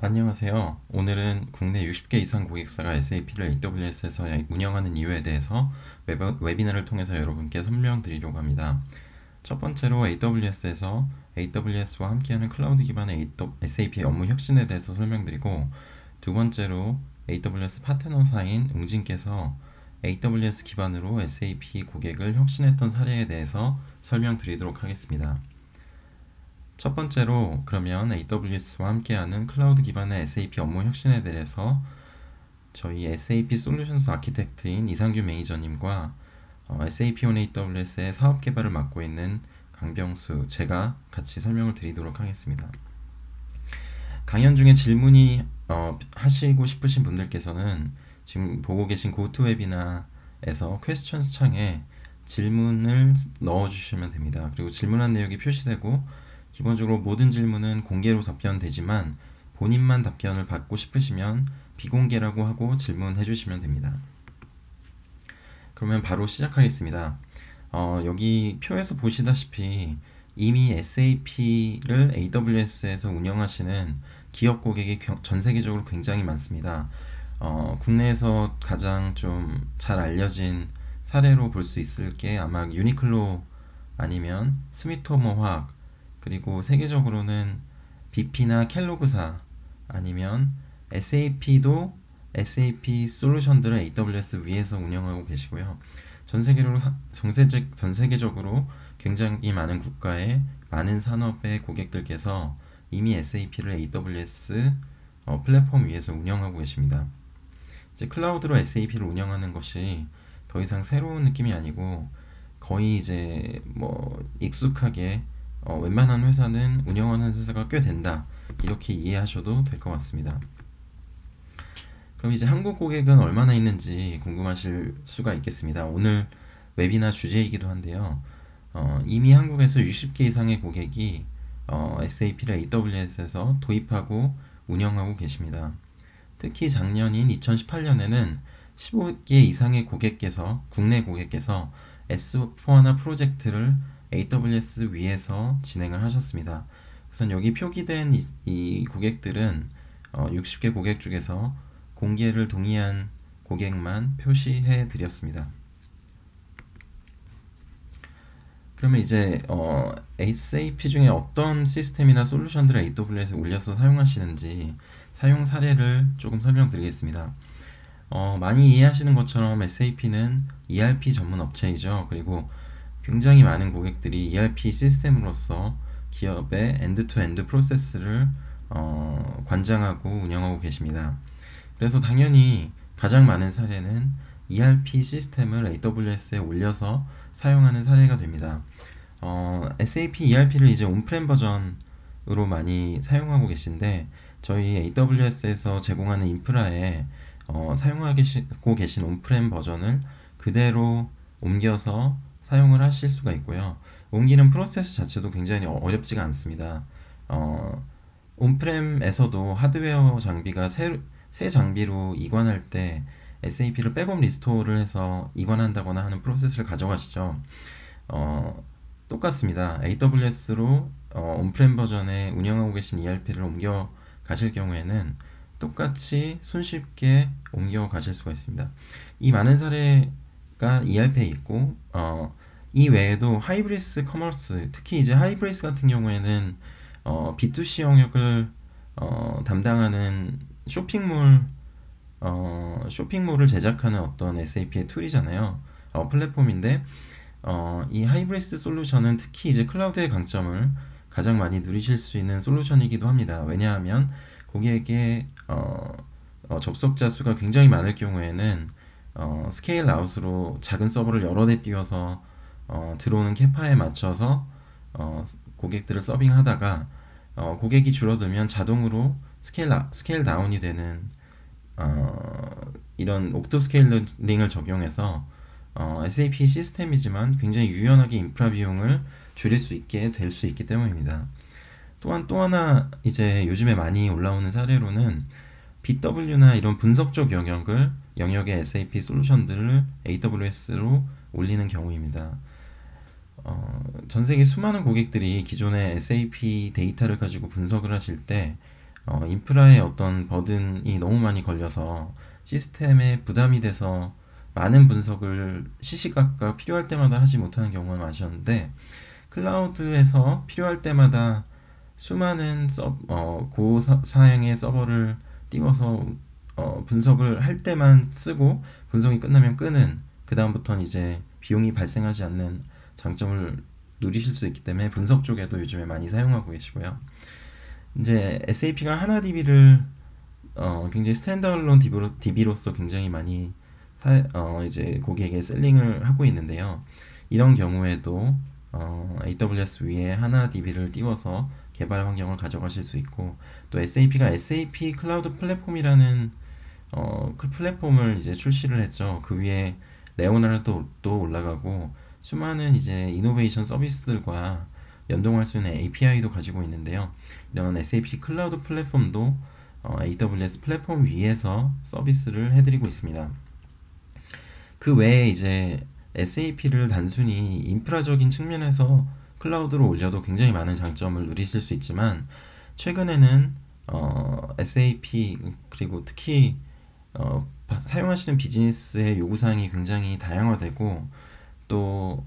안녕하세요. 오늘은 국내 60개 이상 고객사가 SAP를 AWS에서 운영하는 이유에 대해서 웨비나를 통해서 여러분께 설명드리려고 합니다. 첫 번째로 AWS에서 AWS와 함께하는 클라우드 기반의 SAP 업무 혁신에 대해서 설명드리고, 두 번째로 AWS 파트너사인 웅진께서 AWS 기반으로 SAP 고객을 혁신했던 사례에 대해서 설명드리도록 하겠습니다. 첫 번째로 그러면 AWS와 함께하는 클라우드 기반의 SAP 업무 혁신에 대해서 저희 SAP 솔루션스 아키텍트인 이상규 매니저님과 SAP on AWS의 사업 개발을 맡고 있는 강병수, 제가 같이 설명을 드리도록 하겠습니다. 강연 중에 질문이 하시고 싶으신 분들께서는 지금 보고 계신 고토웨비나에서 퀘스천스 창에 질문을 넣어주시면 됩니다. 그리고 질문한 내역이 표시되고, 기본적으로 모든 질문은 공개로 답변되지만 본인만 답변을 받고 싶으시면 비공개라고 하고 질문해 주시면 됩니다. 그러면 바로 시작하겠습니다. 여기 표에서 보시다시피 이미 SAP를 AWS에서 운영하시는 기업 고객이 전 세계적으로 굉장히 많습니다. 국내에서 가장 좀 잘 알려진 사례로 볼 수 있을 게 아마 유니클로 아니면 스미토모 화학, 그리고 세계적으로는 BP나 켈로그사, 아니면 SAP도 SAP 솔루션들을 AWS 위에서 운영하고 계시고요. 전 세계적으로 굉장히 많은 국가의 많은 산업의 고객들께서 이미 SAP를 AWS 플랫폼 위에서 운영하고 계십니다. 이제 클라우드로 SAP를 운영하는 것이 더 이상 새로운 느낌이 아니고 거의 이제 익숙하게 웬만한 회사는 운영하는 회사가 꽤 된다, 이렇게 이해하셔도 될 것 같습니다. 그럼 이제 한국 고객은 얼마나 있는지 궁금하실 수가 있겠습니다. 오늘 웨비나 주제이기도 한데요. 이미 한국에서 60개 이상의 고객이 SAP를 AWS에서 도입하고 운영하고 계십니다. 특히 작년인 2018년에는 15개 이상의 국내 고객께서 S4HANA 프로젝트를 AWS 위에서 진행을 하셨습니다. 우선 여기 표기된 이 고객들은 60개 고객 중에서 공개를 동의한 고객만 표시해 드렸습니다. 그러면 이제 SAP 중에 어떤 시스템이나 솔루션들을 AWS에 올려서 사용하시는지 사용 사례를 조금 설명드리겠습니다. 많이 이해하시는 것처럼 SAP는 ERP 전문 업체이죠. 그리고 굉장히 많은 고객들이 ERP 시스템으로서 기업의 엔드-투-엔드 프로세스를 관장하고 운영하고 계십니다. 그래서 당연히 가장 많은 사례는 ERP 시스템을 AWS에 올려서 사용하는 사례가 됩니다. SAP ERP를 이제 온프렘 버전으로 많이 사용하고 계신데, 저희 AWS에서 제공하는 인프라에 사용하고 계신 온프렘 버전을 그대로 옮겨서 사용을 하실 수가 있고요. 옮기는 프로세스 자체도 굉장히 어렵지가 않습니다. 온프렘에서도 하드웨어 장비가 새 장비로 이관할 때 SAP를 백업 리스토어를 해서 이관한다거나 하는 프로세스를 가져가시죠. 똑같습니다. AWS로 온프렘 버전에 운영하고 계신 ERP를 옮겨 가실 경우에는 똑같이 손쉽게 옮겨 가실 수가 있습니다. 이 많은 사례가 ERP에 있고, 이 외에도 하이브리스 커머스, 특히 이제 하이브리스 같은 경우에는 B2C 영역을 담당하는 쇼핑몰을 제작하는 어떤 SAP의 툴이잖아요. 플랫폼인데, 이 하이브리스 솔루션은 특히 이제 클라우드의 강점을 가장 많이 누리실 수 있는 솔루션이기도 합니다. 왜냐하면 고객의 접속자 수가 굉장히 많을 경우에는 스케일 아웃으로 작은 서버를 여러 대 띄워서 들어오는 캐파에 맞춰서 고객들을 서빙하다가 고객이 줄어들면 자동으로 스케일 다운이 되는 이런 옥토 스케일링을 적용해서 SAP 시스템이지만 굉장히 유연하게 인프라 비용을 줄일 수 있게 될 수 있기 때문입니다. 또한 또 하나 이제 요즘에 많이 올라오는 사례로는 BW나 이런 분석 쪽 영역의 SAP 솔루션들을 AWS로 올리는 경우입니다. 전 세계 수많은 고객들이 기존의 SAP 데이터를 가지고 분석을 하실 때 인프라에 어떤 버든이 너무 많이 걸려서 시스템에 부담이 돼서 많은 분석을 시시각각 필요할 때마다 하지 못하는 경우가 많으셨는데, 클라우드에서 필요할 때마다 수많은 고사양의 서버를 띄워서 분석을 할 때만 쓰고 분석이 끝나면 끄는, 그 다음부터는 이제 비용이 발생하지 않는 장점을 누리실 수 있기 때문에 분석 쪽에도 요즘에 많이 사용하고 계시고요. 이제 SAP가 하나 DB를 굉장히 스탠드얼론 DB로서 굉장히 많이 이제 고객에게 셀링을 하고 있는데요. 이런 경우에도 AWS 위에 하나 DB를 띄워서 개발 환경을 가져가실 수 있고, 또 SAP가 SAP 클라우드 플랫폼이라는 그 플랫폼을 이제 출시를 했죠. 그 위에 레오나르도도 올라가고 수많은 이제 이노베이션 서비스들과 연동할 수 있는 API도 가지고 있는데요. 이런 SAP 클라우드 플랫폼도 AWS 플랫폼 위에서 서비스를 해드리고 있습니다. 그 외에 이제 SAP를 단순히 인프라적인 측면에서 클라우드로 올려도 굉장히 많은 장점을 누리실 수 있지만, 최근에는 SAP 그리고 특히 사용하시는 비즈니스의 요구사항이 굉장히 다양화되고, 또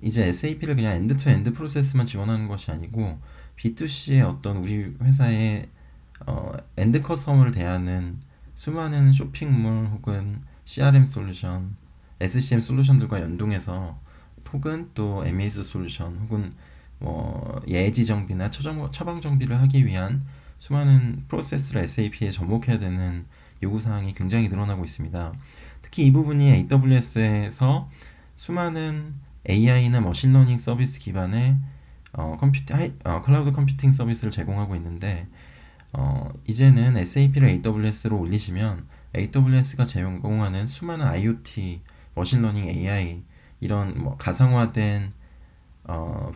이제 SAP를 그냥 엔드-투-엔드 프로세스만 지원하는 것이 아니고 B2C의 어떤 우리 회사의 엔드 커스터머를 대하는 수많은 쇼핑몰 혹은 CRM 솔루션, SCM 솔루션들과 연동해서, 혹은 또 MES 솔루션 혹은 뭐 예지 정비나 처방 정비를 하기 위한 수많은 프로세스를 SAP에 접목해야 되는 요구사항이 굉장히 늘어나고 있습니다. 특히 이 부분이 AWS에서 수많은 AI나 머신러닝 서비스 기반의 클라우드 컴퓨팅 서비스를 제공하고 있는데, 이제는 SAP를 AWS로 올리시면 AWS가 제공하는 수많은 IoT, 머신러닝 AI, 이런 뭐 가상화된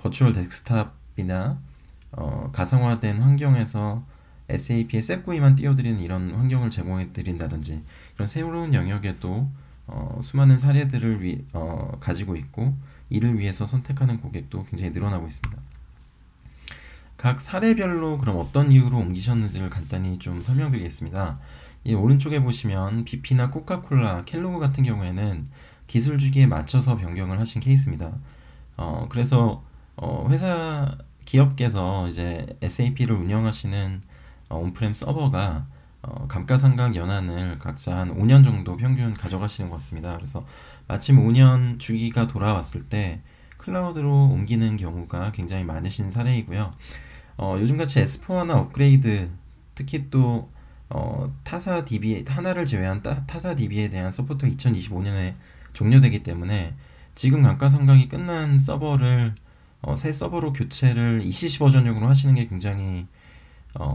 버추얼 데스크탑이나 가상화된 환경에서 SAP의 셉 GUI만 띄워드리는 이런 환경을 제공해 드린다든지, 이런 새로운 영역에도 수많은 사례들을 가지고 있고, 이를 위해서 선택하는 고객도 굉장히 늘어나고 있습니다. 각 사례별로 그럼 어떤 이유로 옮기셨는지를 간단히 좀 설명드리겠습니다. 이 오른쪽에 보시면 BP나 코카콜라, 켈로그 같은 경우에는 기술 주기에 맞춰서 변경을 하신 케이스입니다. 그래서 회사 기업께서 이제 SAP를 운영하시는 온프렘 서버가 감가상각 연한을 각자 한 5년 정도 평균 가져가시는 것 같습니다. 그래서 마침 5년 주기가 돌아왔을 때 클라우드로 옮기는 경우가 굉장히 많으신 사례이고요. 요즘같이 S4하나 업그레이드, 특히 또 타사 DB 하나를 제외한 타사 DB에 대한 서포트가 2025년에 종료되기 때문에 지금 감가상각이 끝난 서버를 새 서버로 교체를 ECC 버전용으로 하시는 게 굉장히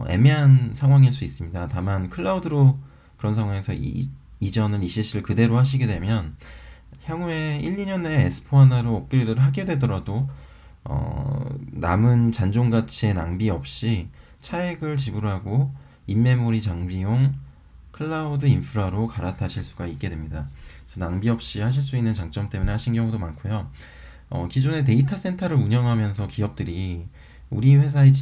애매한 상황일 수 있습니다. 다만 클라우드로 그런 상황에서 이전은 ECC를 그대로 하시게 되면 향후에 1, 2년 내에 S4 하나로 업그레이드를 하게 되더라도 남은 잔존 가치의 낭비 없이 차액을 지불하고 인메모리 장비용 클라우드 인프라로 갈아타실 수가 있게 됩니다. 그래서 낭비 없이 하실 수 있는 장점 때문에 하신 경우도 많고요. 기존의 데이터 센터를 운영하면서 기업들이 우리 회사의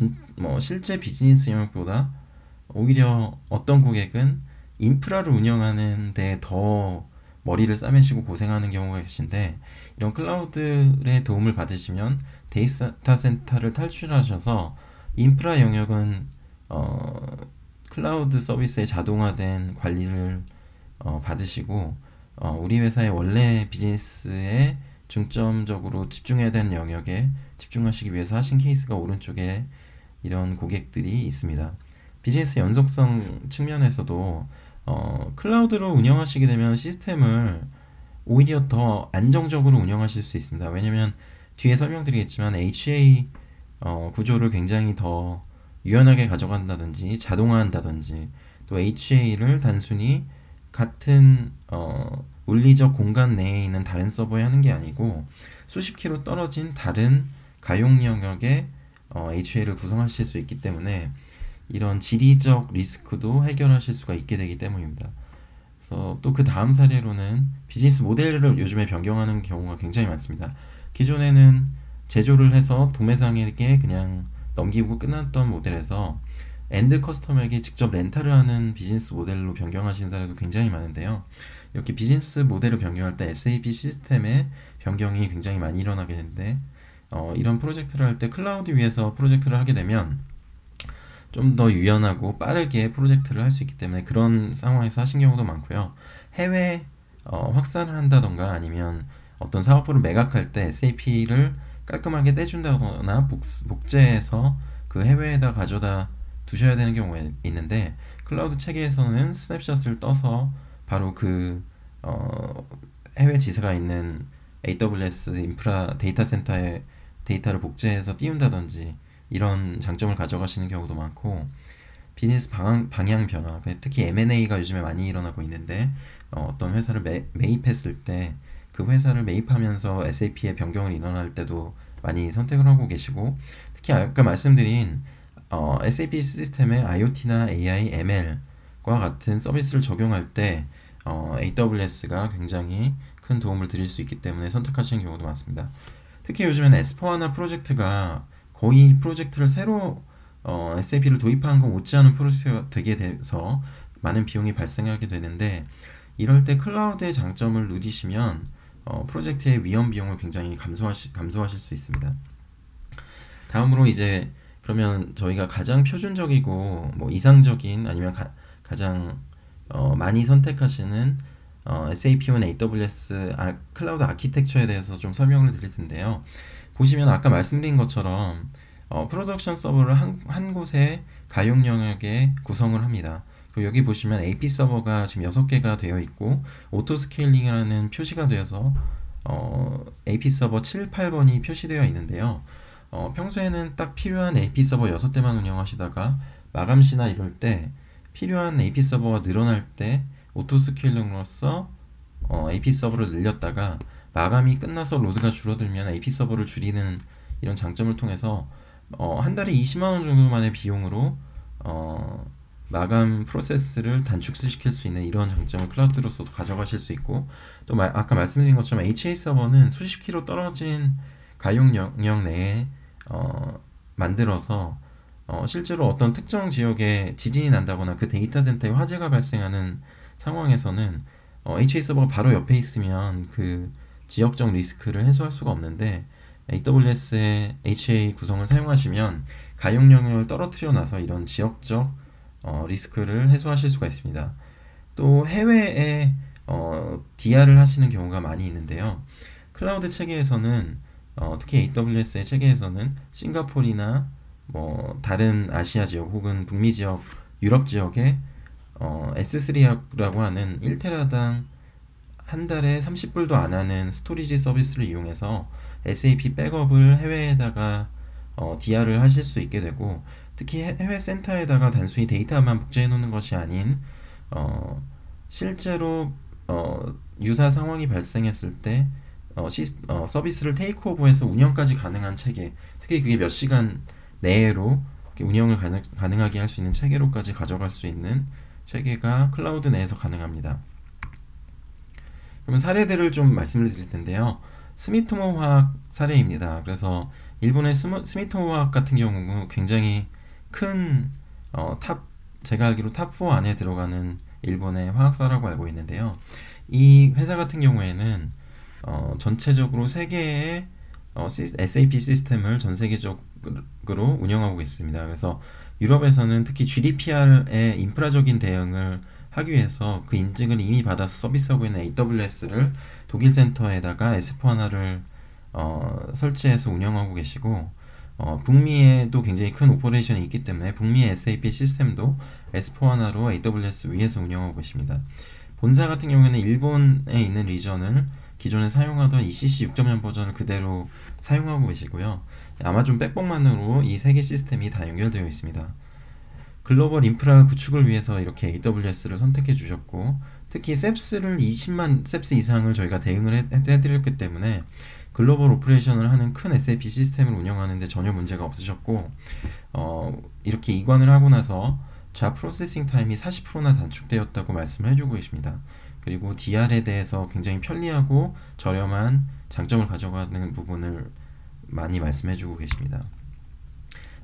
실제 비즈니스 영역보다 오히려 어떤 고객은 인프라를 운영하는 데 더 머리를 싸매시고 고생하는 경우가 계신데, 이런 클라우드의 도움을 받으시면 데이터 센터를 탈출하셔서 인프라 영역은 클라우드 서비스의 자동화된 관리를 받으시고, 우리 회사의 원래 비즈니스에 중점적으로 집중해야 되는 영역에 집중하시기 위해서 하신 케이스가 오른쪽에 이런 고객들이 있습니다. 비즈니스 연속성 측면에서도 클라우드로 운영하시게 되면 시스템을 오히려 더 안정적으로 운영하실 수 있습니다. 왜냐면 뒤에 설명드리겠지만 HA 구조를 굉장히 더 유연하게 가져간다든지 자동화한다든지, 또 HA를 단순히 같은 물리적 공간 내에 있는 다른 서버에 하는 게 아니고 수십 킬로 떨어진 다른 가용 영역에 HA를 구성하실 수 있기 때문에 이런 지리적 리스크도 해결하실 수가 있게 되기 때문입니다. 그래서 또 그 다음 사례로는 비즈니스 모델을 요즘에 변경하는 경우가 굉장히 많습니다. 기존에는 제조를 해서 도매상에게 그냥 넘기고 끝났던 모델에서 엔드 커스터머에게 직접 렌탈을 하는 비즈니스 모델로 변경하신 사례도 굉장히 많은데요. 이렇게 비즈니스 모델을 변경할 때 SAP 시스템의 변경이 굉장히 많이 일어나게 되는데 이런 프로젝트를 할 때 클라우드 위에서 프로젝트를 하게 되면 좀 더 유연하고 빠르게 프로젝트를 할 수 있기 때문에 그런 상황에서 하신 경우도 많고요. 해외 확산을 한다던가 아니면 어떤 사업부를 매각할 때 SAP를 깔끔하게 떼준다거나 복제해서 그 해외에다 가져다 두셔야 되는 경우가 있는데 클라우드 체계에서는 스냅샷을 떠서 바로 그 해외 지사가 있는 AWS 인프라 데이터 센터에 데이터를 복제해서 띄운다든지 이런 장점을 가져가시는 경우도 많고 비즈니스 방향 변화, 특히 M&A가 요즘에 많이 일어나고 있는데 어떤 회사를 매입했을 때 그 회사를 매입하면서 SAP의 변경을 일어날 때도 많이 선택을 하고 계시고 특히 아까 말씀드린 SAP 시스템에 IoT나 AI, ML과 같은 서비스를 적용할 때 AWS가 굉장히 큰 도움을 드릴 수 있기 때문에 선택하시는 경우도 많습니다. 특히 요즘에는 S4HANA 프로젝트가 거의 프로젝트를 새로 SAP를 도입하는 건 못지않은 프로젝트가 되게 돼서 많은 비용이 발생하게 되는데 이럴 때 클라우드의 장점을 누리시면 프로젝트의 위험 비용을 굉장히 감소하실 수 있습니다. 다음으로 이제 그러면 저희가 가장 표준적이고 뭐 이상적인 아니면 가장 많이 선택하시는 SAP와 AWS 클라우드 아키텍처에 대해서 좀 설명을 드릴 텐데요. 보시면 아까 말씀드린 것처럼 프로덕션 서버를 한 곳에 가용 영역에 구성을 합니다. 그리고 여기 보시면 AP 서버가 지금 6개가 되어 있고 오토 스케일링이라는 표시가 되어서 AP 서버 7, 8번이 표시되어 있는데요. 평소에는 딱 필요한 AP 서버 6대만 운영하시다가 마감 시나 이럴 때 필요한 AP 서버가 늘어날 때 오토 스케일링으로서 AP 서버를 늘렸다가 마감이 끝나서 로드가 줄어들면 AP 서버를 줄이는 이런 장점을 통해서 한 달에 20만원 정도만의 비용으로 마감 프로세스를 단축시킬 수 있는 이런 장점을 클라우드로서도 가져가실 수 있고 또 아까 말씀드린 것처럼 HA 서버는 수십 킬로 떨어진 가용 영역 내에 만들어서 실제로 어떤 특정 지역에 지진이 난다거나 그 데이터 센터에 화재가 발생하는 상황에서는 HA 서버가 바로 옆에 있으면 그 지역적 리스크를 해소할 수가 없는데 AWS의 HA 구성을 사용하시면 가용 영역을 떨어뜨려 놔서 이런 지역적 리스크를 해소하실 수가 있습니다. 또 해외에 DR을 하시는 경우가 많이 있는데요. 클라우드 체계에서는 특히 AWS의 체계에서는 싱가포르나 뭐 다른 아시아 지역 혹은 북미 지역, 유럽 지역에 S3라고 하는 1테라당 한 달에 30불도 안 하는 스토리지 서비스를 이용해서 SAP 백업을 해외에다가 DR을 하실 수 있게 되고 특히 해외 센터에다가 단순히 데이터만 복제해 놓는 것이 아닌 실제로 유사 상황이 발생했을 때 서비스를 테이크오버해서 운영까지 가능한 체계, 특히 그게 몇 시간 내로 운영을 가능하게 할 수 있는 체계로까지 가져갈 수 있는 체계가 클라우드 내에서 가능합니다. 그러면 사례들을 좀 말씀을 드릴 텐데요. 스미토모 화학 사례입니다. 그래서 일본의 스미토모 화학 같은 경우 굉장히 큰 제가 알기로 탑4 안에 들어가는 일본의 화학사라고 알고 있는데요. 이 회사 같은 경우에는 전체적으로 세계의 SAP 시스템을 전 세계적으로 운영하고 있습니다. 그래서 유럽에서는 특히 GDPR의 인프라적인 대응을 하기 위해서 그 인증을 이미 받아서 서비스하고 있는 AWS를 독일 센터에다가 S4HANA를 설치해서 운영하고 계시고 북미에도 굉장히 큰 오퍼레이션이 있기 때문에 북미의 SAP 시스템도 S4HANA로 AWS 위에서 운영하고 계십니다. 본사 같은 경우에는 일본에 있는 리전을 기존에 사용하던 ECC 6.0 버전을 그대로 사용하고 계시고요. 아마존 백봉만으로 이 세 개 시스템이 다 연결되어 있습니다. 글로벌 인프라 구축을 위해서 이렇게 AWS를 선택해 주셨고 특히 셉스를 20만 셉스 이상을 저희가 대응을 해드렸기 때문에 글로벌 오퍼레이션을 하는 큰 SAP 시스템을 운영하는데 전혀 문제가 없으셨고 이렇게 이관을 하고 나서 자 프로세싱 타임이 40%나 단축되었다고 말씀을 해주고 계십니다. 그리고 DR에 대해서 굉장히 편리하고 저렴한 장점을 가져가는 부분을 많이 말씀해주고 계십니다.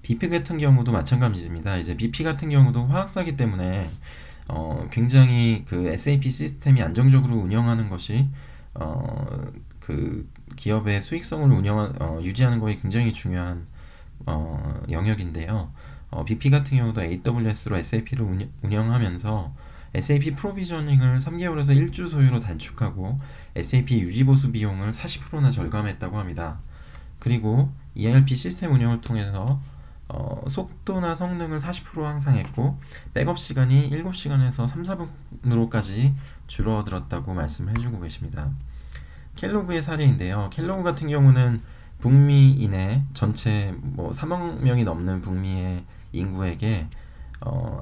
BP 같은 경우도 마찬가지입니다. 이제 BP 같은 경우도 화학사기 때문에 굉장히 그 SAP 시스템이 안정적으로 운영하는 것이 그 기업의 수익성을 유지하는 것이 굉장히 중요한 영역인데요. BP 같은 경우도 AWS로 SAP를 운영하면서 SAP 프로비저닝을 3개월에서 1주 소요로 단축하고 SAP 유지보수 비용을 40%나 절감했다고 합니다. 그리고 ERP 시스템 운영을 통해서 속도나 성능을 40% 향상했고 백업 시간이 7시간에서 3, 4분으로까지 줄어들었다고 말씀을 해주고 계십니다. 켈로그의 사례인데요. 켈로그 같은 경우는 북미인의 전체 3억 명이 넘는 북미의 인구에게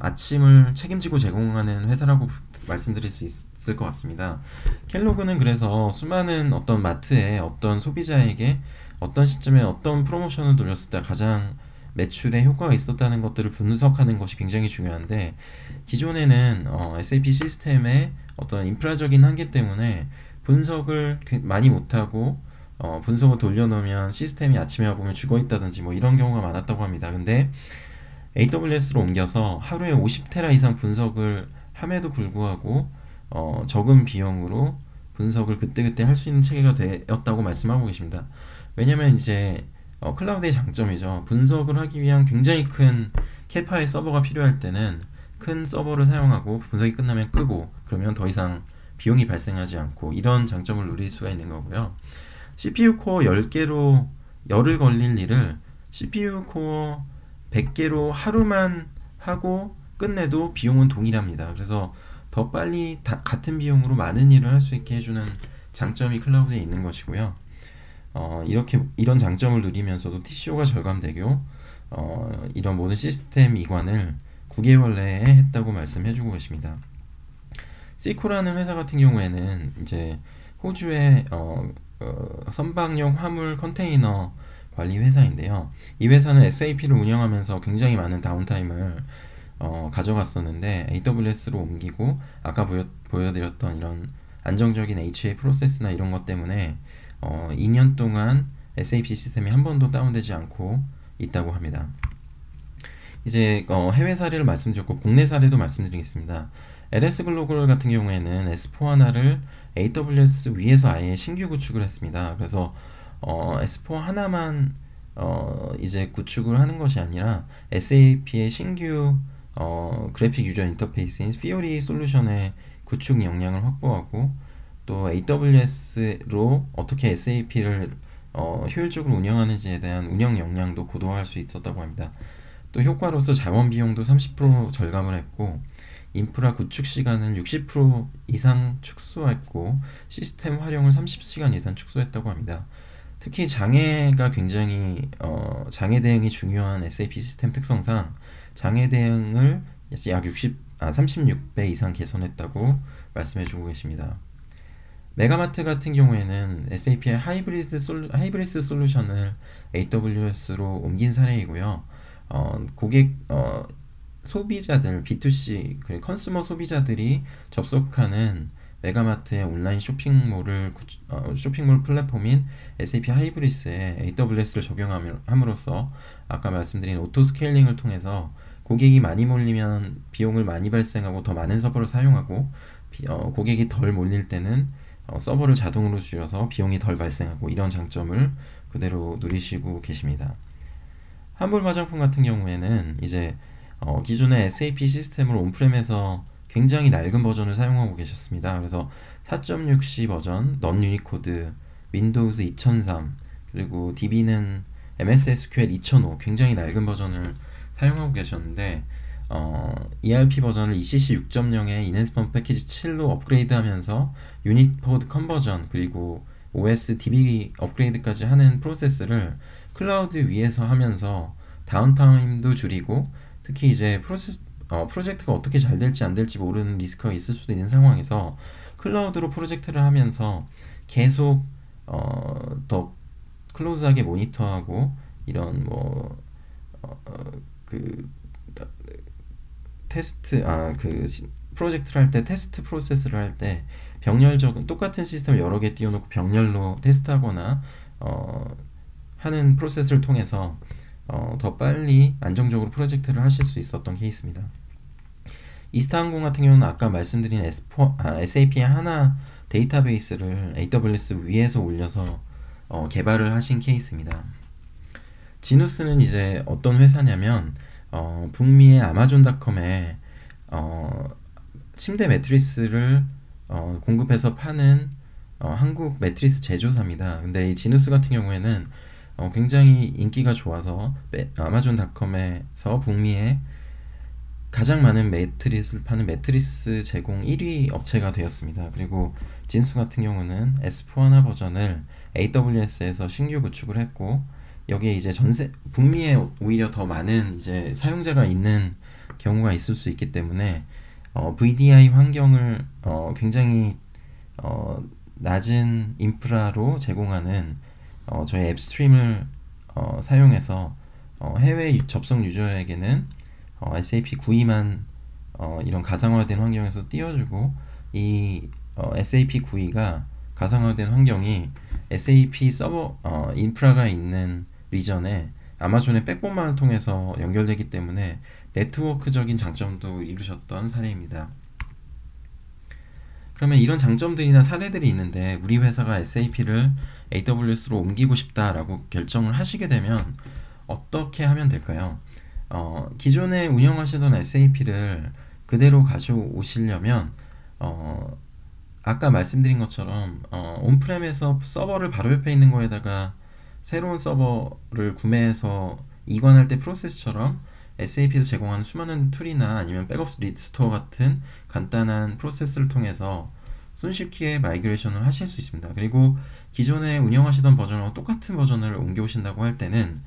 아침을 책임지고 제공하는 회사라고 말씀드릴 수 있을 것 같습니다. 켈로그는 그래서 수많은 어떤 마트에 어떤 소비자에게 어떤 시점에 어떤 프로모션을 돌렸을 때 가장 매출에 효과가 있었다는 것들을 분석하는 것이 굉장히 중요한데, 기존에는 SAP 시스템의 어떤 인프라적인 한계 때문에 분석을 많이 못하고 분석을 돌려놓으면 시스템이 아침에 와보면 죽어있다든지 이런 경우가 많았다고 합니다. 근데 AWS로 옮겨서 하루에 50테라 이상 분석을 함에도 불구하고 적은 비용으로 분석을 그때그때 할 수 있는 체계가 되었다고 말씀하고 계십니다. 왜냐면 이제 클라우드의 장점이죠. 분석을 하기 위한 굉장히 큰 캐파의 서버가 필요할 때는 큰 서버를 사용하고 분석이 끝나면 끄고, 그러면 더 이상 비용이 발생하지 않고 이런 장점을 누릴 수가 있는 거고요. CPU 코어 10개로 열흘 걸릴 일을 CPU 코어 100개로 하루만 하고 끝내도 비용은 동일합니다. 그래서 더 빨리 같은 비용으로 많은 일을 할 수 있게 해주는 장점이 클라우드에 있는 것이고요. 이런 장점을 누리면서도 TCO가 절감되고 이런 모든 시스템 이관을 9개월 내에 했다고 말씀해주고 계십니다. 시코라는 회사 같은 경우에는 이제 호주의 선박용 화물 컨테이너 관리 회사인데요. 이 회사는 SAP를 운영하면서 굉장히 많은 다운타임을 가져갔었는데 AWS로 옮기고 아까 보여드렸던 이런 안정적인 HA 프로세스나 이런 것 때문에 2년 동안 SAP 시스템이 한 번도 다운되지 않고 있다고 합니다. 이제 해외 사례를 말씀드렸고 국내 사례도 말씀드리겠습니다. LS 글로벌 같은 경우에는 S4하나를 AWS 위에서 아예 신규 구축을 했습니다. 그래서 S4 하나만 이제 구축을 하는 것이 아니라 SAP의 신규 그래픽 유저 인터페이스인 Fiori 솔루션의 구축 역량을 확보하고, 또 AWS로 어떻게 SAP를 효율적으로 운영하는지에 대한 운영 역량도 고도화할 수 있었다고 합니다. 또 효과로서 자원 비용도 30% 절감을 했고, 인프라 구축 시간을 60% 이상 축소했고, 시스템 활용을 30시간 이상 축소했다고 합니다. 특히 장애가 굉장히 장애 대응이 중요한 SAP 시스템 특성상 장애 대응을 약 36배 이상 개선했다고 말씀해주고 계십니다. 메가마트 같은 경우에는 SAP의 하이브리스 솔루션을 AWS로 옮긴 사례이고요. 고객 소비자들 B2C 컨슈머 소비자들이 접속하는 메가마트의 온라인 쇼핑몰 플랫폼인 SAP 하이브리스에 AWS를 적용함으로써 아까 말씀드린 오토 스케일링을 통해서 고객이 많이 몰리면 비용을 많이 발생하고 더 많은 서버를 사용하고, 고객이 덜 몰릴 때는 서버를 자동으로 줄여서 비용이 덜 발생하고, 이런 장점을 그대로 누리시고 계십니다. 환불 화장품 같은 경우에는 이제 기존의 SAP 시스템을 온프렘에서 굉장히 낡은 버전을 사용하고 계셨습니다. 그래서 4.6C 버전, 넌 유니코드, 윈도우즈 2003, 그리고 DB는 MS SQL 2005, 굉장히 낡은 버전을 사용하고 계셨는데 ERP 버전을 ECC 6.0에 인핸스먼트 패키지 7로 업그레이드하면서 유닛포드 컨버전 그리고 OS DB 업그레이드까지 하는 프로세스를 클라우드 위에서 하면서 다운타임도 줄이고, 특히 이제 프로젝트가 어떻게 잘 될지 안 될지 모르는 리스크가 있을 수도 있는 상황에서 클라우드로 프로젝트를 하면서 계속 더 클로즈하게 모니터하고, 이런 프로젝트를 할 때 테스트 프로세스를 할 때 똑같은 시스템을 여러 개 띄워놓고 병렬로 테스트하거나 하는 프로세스를 통해서 더 빨리 안정적으로 프로젝트를 하실 수 있었던 케이스입니다. 이스타항공 같은 경우는 아까 말씀드린 SAP 하나 데이터베이스를 AWS 위에서 올려서 개발을 하신 케이스입니다. 지누스는 이제 어떤 회사냐면 북미의 아마존닷컴에 침대 매트리스를 공급해서 파는 한국 매트리스 제조사입니다. 근데 이 지누스 같은 경우에는 굉장히 인기가 좋아서 아마존닷컴에서 북미에 가장 많은 매트리스를 파는 매트리스 제공 1위 업체가 되었습니다. 그리고 진수 같은 경우는 S4HANA 버전을 AWS에서 신규 구축을 했고, 여기에 이제 북미에 오히려 더 많은 이제 사용자가 있는 경우가 있을 수 있기 때문에 VDI 환경을 굉장히 낮은 인프라로 제공하는 저희 앱스트림을 사용해서 해외 접속 유저에게는 SAP GUI만 이런 가상화된 환경에서 띄워주고, 이 SAP GUI가 가상화된 환경이 SAP 서버 인프라가 있는 리전에 아마존의 백본만을 통해서 연결되기 때문에 네트워크적인 장점도 이루셨던 사례입니다. 그러면 이런 장점들이나 사례들이 있는데 우리 회사가 SAP를 AWS로 옮기고 싶다라고 결정을 하시게 되면 어떻게 하면 될까요? 기존에 운영하시던 SAP를 그대로 가져오시려면 아까 말씀드린 것처럼 온프렘에서 서버를 바로 옆에 있는 거에다가 새로운 서버를 구매해서 이관할 때 프로세스처럼 SAP에서 제공하는 수많은 툴이나 아니면 백업 리스토어 같은 간단한 프로세스를 통해서 손쉽게 마이그레이션을 하실 수 있습니다. 그리고 기존에 운영하시던 버전과 똑같은 버전을 옮겨오신다고 할 때는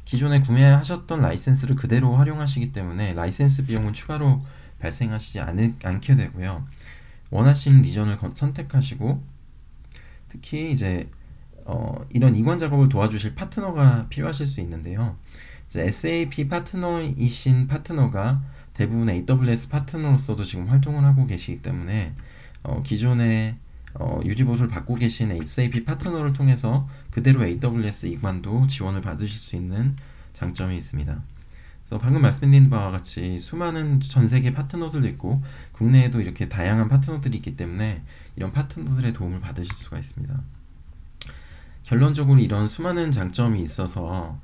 기존에 구매하셨던 라이센스를 그대로 활용하시기 때문에 라이센스 비용은 추가로 발생하시지 않게 되고요. 원하시는 리전을 선택하시고, 특히 이제 이런 이관 작업을 도와주실 파트너가 필요하실 수 있는데요. 이제 SAP 파트너이신 파트너가 대부분 AWS 파트너로서도 지금 활동을 하고 계시기 때문에 기존에 유지보수를 받고 계신 SAP 파트너를 통해서 그대로 AWS 이관도 지원을 받으실 수 있는 장점이 있습니다. 그래서 방금 말씀드린 바와 같이 수많은 전 세계 파트너들도 있고 국내에도 이렇게 다양한 파트너들이 있기 때문에 이런 파트너들의 도움을 받으실 수가 있습니다. 결론적으로 이런 수많은 장점이 있어서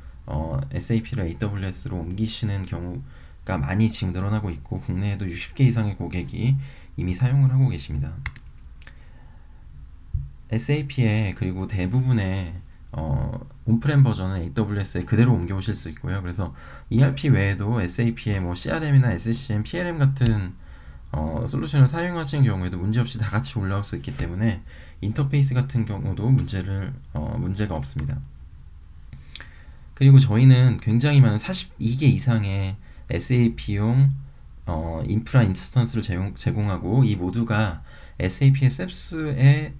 SAP를 AWS로 옮기시는 경우가 많이 지금 늘어나고 있고 국내에도 60개 이상의 고객이 이미 사용을 하고 계십니다. SAP의 그리고 대부분의 온프렘 버전은 AWS에 그대로 옮겨오실 수 있고요. 그래서 ERP 외에도 SAP의 뭐 CRM이나 SCM, PLM 같은 솔루션을 사용하시는 경우에도 문제없이 다 같이 올라올 수 있기 때문에 인터페이스 같은 경우도 문제가 없습니다. 그리고 저희는 굉장히 많은 42개 이상의 SAP용 인프라 인스턴스를 제공하고 이 모두가 SAP의 셉스에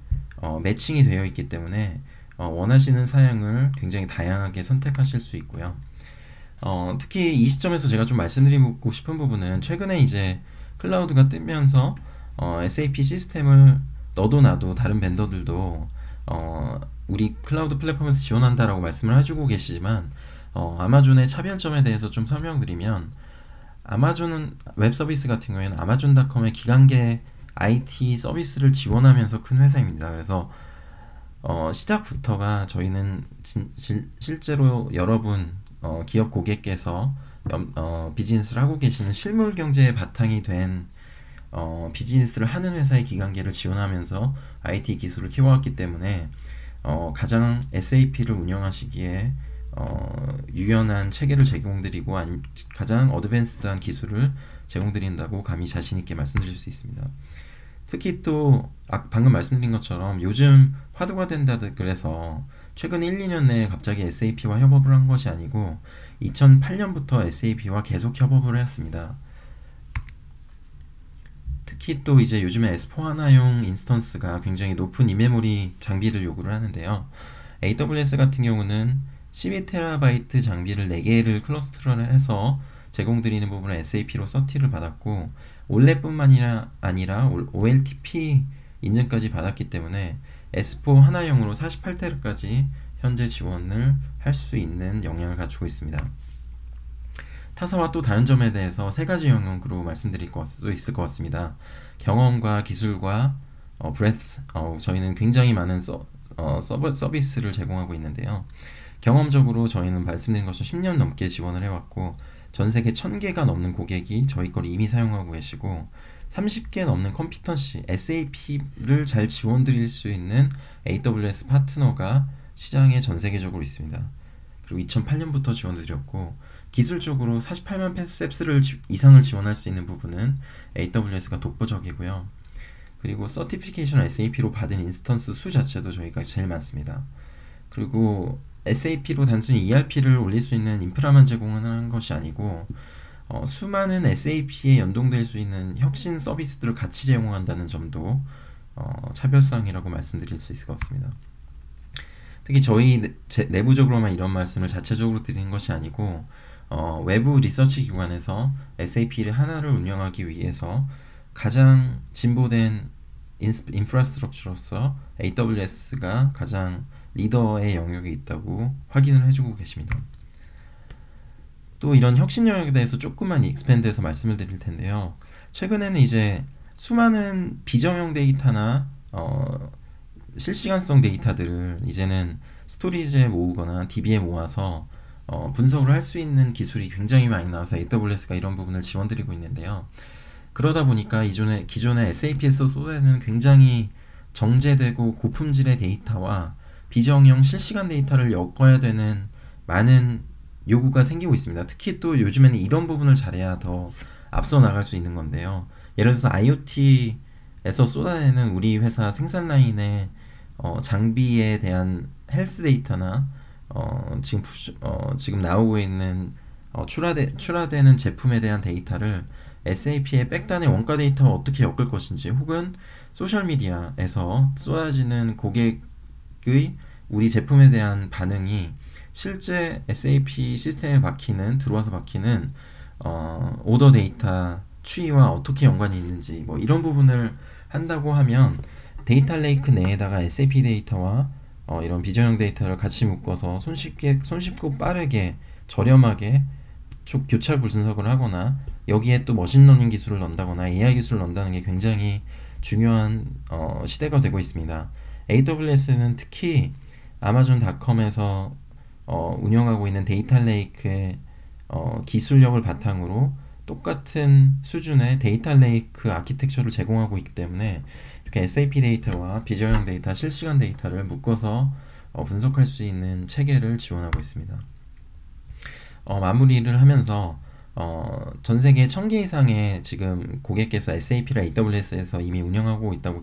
매칭이 되어 있기 때문에 원하시는 사양을 굉장히 다양하게 선택하실 수 있고요. 특히 이 시점에서 제가 좀 말씀드리고 싶은 부분은 최근에 이제 클라우드가 뜨면서 SAP 시스템을 너도 나도 다른 벤더들도 우리 클라우드 플랫폼에서 지원한다라고 말씀을 해주고 계시지만 아마존의 차별점에 대해서 좀 설명드리면, 아마존은 웹 서비스 같은 경우에는 아마존닷컴의 기간계 IT 서비스를 지원하면서 큰 회사입니다. 그래서 시작부터가 저희는 실제로 여러분 기업 고객께서 비즈니스를 하고 계시는 실물 경제의 바탕이 된 비즈니스를 하는 회사의 기간계를 지원하면서 IT 기술을 키워왔기 때문에 가장 SAP를 운영하시기에 유연한 체계를 제공드리고 가장 어드밴스드한 기술을 제공드린다고 감히 자신있게 말씀드릴 수 있습니다. 특히 또 방금 말씀드린 것처럼 요즘 화두가 된다 그래서 최근 1, 2년 내에 갑자기 SAP와 협업을 한 것이 아니고 2008년부터 SAP와 계속 협업을 했습니다. 특히 또 이제 요즘에 S4HANA용 인스턴스가 굉장히 높은 인메모리 장비를 요구를 하는데요. AWS 같은 경우는 12TB 장비를 4개를 클러스터를 해서 제공드리는 부분을 SAP로 서티를 받았고 올레뿐만 아니라 OLTP 인증까지 받았기 때문에 S4 하나용으로 48TB까지 현재 지원을 할 수 있는 역량을 갖추고 있습니다. 타사와 또 다른 점에 대해서 세 가지 영역으로 말씀드릴 수 있을 것 같습니다. 경험과 기술과 브레스, 저희는 굉장히 많은 서비스를 제공하고 있는데요. 경험적으로 저희는 말씀드린 것처럼 10년 넘게 지원을 해왔고 전 세계 1000개가 넘는 고객이 저희 걸 이미 사용하고 계시고 30개 넘는 컴피턴시, SAP를 잘 지원 드릴 수 있는 AWS 파트너가 시장에 전 세계적으로 있습니다. 그리고 2008년부터 지원 드렸고 기술적으로 48만 펜셉스를 이상을 지원할 수 있는 부분은 AWS가 독보적이고요. 그리고 서티피케이션 SAP로 받은 인스턴스 수 자체도 저희가 제일 많습니다. 그리고 SAP로 단순히 ERP를 올릴 수 있는 인프라만 제공하는 것이 아니고 수많은 SAP에 연동될 수 있는 혁신 서비스들을 같이 제공한다는 점도 차별성이라고 말씀드릴 수 있을 것 같습니다. 특히 저희 내부적으로만 이런 말씀을 자체적으로 드리는 것이 아니고 외부 리서치 기관에서 SAP를 하나를 운영하기 위해서 가장 진보된 인프라스트럭처로서 AWS가 가장 리더의 영역에 있다고 확인을 해주고 계십니다. 또 이런 혁신 영역에 대해서 조금만 익스펜드해서 말씀을 드릴 텐데요. 최근에는 이제 수많은 비정형 데이터나 실시간성 데이터들을 이제는 스토리지에 모으거나 DB에 모아서 분석을 할 수 있는 기술이 굉장히 많이 나와서 AWS가 이런 부분을 지원드리고 있는데요. 그러다 보니까 기존의 SAP에서 쏟아내는 굉장히 정제되고 고품질의 데이터와 비정형 실시간 데이터를 엮어야 되는 많은 요구가 생기고 있습니다. 특히 또 요즘에는 이런 부분을 잘해야 더 앞서 나갈 수 있는 건데요. 예를 들어서 IoT에서 쏟아내는 우리 회사 생산 라인의 장비에 대한 헬스 데이터나 지금 나오고 있는 출하되는 제품에 대한 데이터를 SAP의 백단의 원가 데이터와 어떻게 엮을 것인지 혹은 소셜미디어에서 쏟아지는 고객의 우리 제품에 대한 반응이 실제 SAP 시스템에 들어와서 박히는 오더 데이터 추이와 어떻게 연관이 있는지 뭐 이런 부분을 한다고 하면 데이터 레이크 내에다가 SAP 데이터와 이런 비정형 데이터를 같이 묶어서 손쉽고 빠르게 저렴하게 교차 분석을 하거나 여기에 또 머신러닝 기술을 넣는다거나 AI 기술을 넣는다는 게 굉장히 중요한 시대가 되고 있습니다. AWS는 특히 아마존닷컴에서 운영하고 있는 데이터 레이크의 기술력을 바탕으로 똑같은 수준의 데이터 레이크 아키텍처를 제공하고 있기 때문에 이렇게 SAP 데이터와 비정형 데이터, 실시간 데이터를 묶어서 분석할 수 있는 체계를 지원하고 있습니다. 마무리를 하면서 전 세계 1000개 이상의 지금 고객께서 SAP를 AWS에서 이미 운영하고 있다고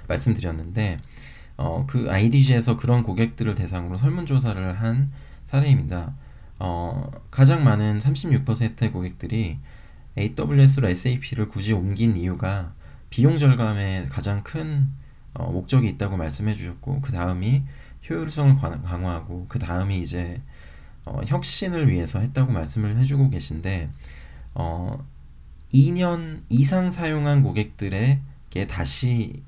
말씀드렸는데 그 IDG에서 그런 고객들을 대상으로 설문조사를 한 사례입니다. 가장 많은 36%의 고객들이 AWS로 SAP를 굳이 옮긴 이유가 비용 절감에 가장 큰 목적이 있다고 말씀해 주셨고 그 다음이 효율성을 강화하고 그 다음이 이제 혁신을 위해서 했다고 말씀을 해주고 계신데 2년 이상 사용한 고객들에게 다시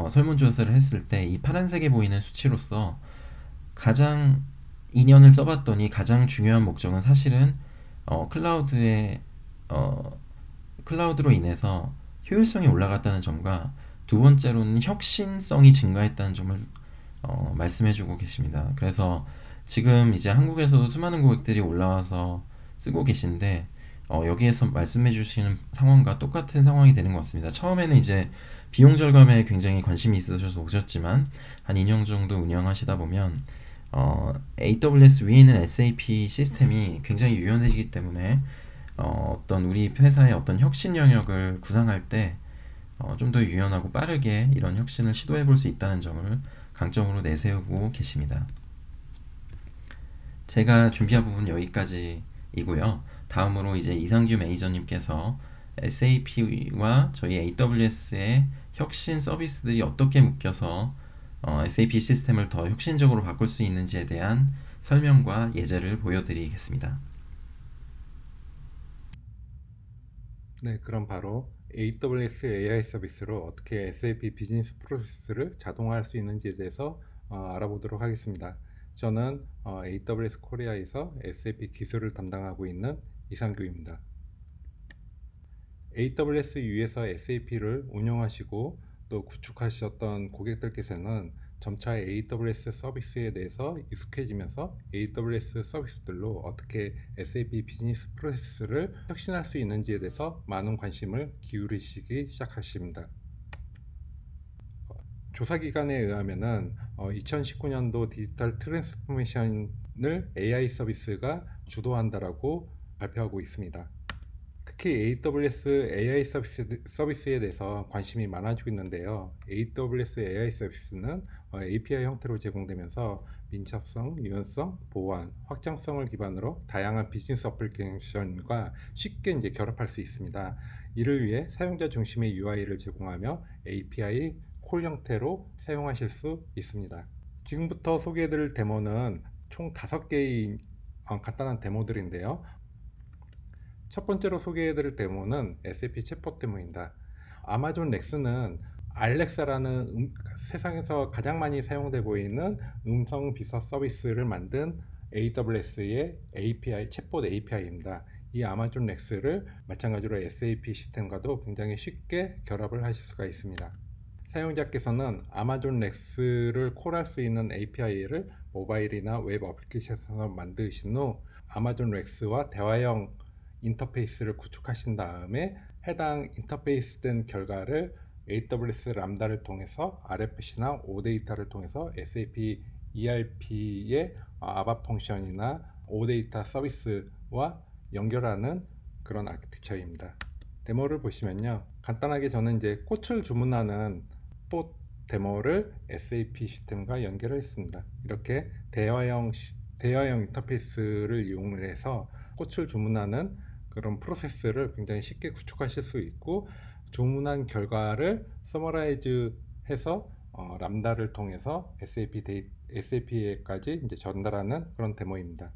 설문조사를 했을 때 이 파란색에 보이는 수치로서 가장 2년을 써봤더니 가장 중요한 목적은 사실은 클라우드로 인해서 효율성이 올라갔다는 점과 두 번째로는 혁신성이 증가했다는 점을 말씀해주고 계십니다. 그래서 지금 이제 한국에서도 수많은 고객들이 올라와서 쓰고 계신데 여기에서 말씀해 주시는 상황과 똑같은 상황이 되는 것 같습니다. 처음에는 이제 비용 절감에 굉장히 관심이 있으셔서 오셨지만 한 2년 정도 운영하시다 보면 AWS 위에 있는 SAP 시스템이 굉장히 유연해지기 때문에 어떤 우리 회사의 어떤 혁신 영역을 구상할 때 좀 더 유연하고 빠르게 이런 혁신을 시도해 볼 수 있다는 점을 강점으로 내세우고 계십니다. 제가 준비한 부분 여기까지이고요. 다음으로 이제 이상규 매니저님께서 SAP와 저희 AWS의 혁신 서비스들이 어떻게 묶여서 SAP 시스템을 더 혁신적으로 바꿀 수 있는지에 대한 설명과 예제를 보여드리겠습니다. 네, 그럼 바로 AWS AI 서비스로 어떻게 SAP 비즈니스 프로세스를 자동화할 수 있는지에 대해서 알아보도록 하겠습니다. 저는 AWS 코리아에서 SAP 기술을 담당하고 있는 이상규입니다. AWS 위에서 SAP를 운영하시고 또 구축하셨던 고객들께서는 점차 AWS 서비스에 대해서 익숙해지면서 AWS 서비스들로 어떻게 SAP 비즈니스 프로세스를 혁신할 수 있는지에 대해서 많은 관심을 기울이시기 시작하십니다. 조사기관에 의하면 2019년도 디지털 트랜스포메이션을 AI 서비스가 주도한다라고 발표하고 있습니다. 특히 AWS AI 서비스에 대해서 관심이 많아지고 있는데요. AWS AI 서비스는 API 형태로 제공되면서 민첩성, 유연성, 보안, 확장성을 기반으로 다양한 비즈니스 어플리케이션과 쉽게 결합할 수 있습니다. 이를 위해 사용자 중심의 UI를 제공하며 API 콜 형태로 사용하실 수 있습니다. 지금부터 소개해드릴 데모는 총 5개의 간단한 데모들인데요. 첫 번째로 소개해드릴 데모는 SAP 챗봇 데모입니다. 아마존 렉스는 알렉사라는 세상에서 가장 많이 사용되고 있는 음성 비서 서비스를 만든 AWS의 API, 챗봇 API입니다. 이 아마존 렉스를 마찬가지로 SAP 시스템과도 굉장히 쉽게 결합을 하실 수가 있습니다. 사용자께서는 아마존 렉스를 콜할 수 있는 API를 모바일이나 웹 어플리케이션에서 만드신 후 아마존 렉스와 대화형 인터페이스를 구축하신 다음에 해당 인터페이스된 결과를 AWS 람다를 통해서 RFC나 OData를 통해서 SAP ERP의 ABAP 펑션이나 OData 서비스와 연결하는 그런 아키텍처입니다. 데모를 보시면요, 간단하게 저는 꽃을 주문하는 챗봇 데모를 SAP 시스템과 연결을 했습니다. 이렇게 대화형 인터페이스를 이용해서 꽃을 주문하는 그런 프로세스를 굉장히 쉽게 구축하실 수 있고, 주문한 결과를 서머라이즈 해서 람다를 통해서 SAP에까지 전달하는 그런 데모입니다.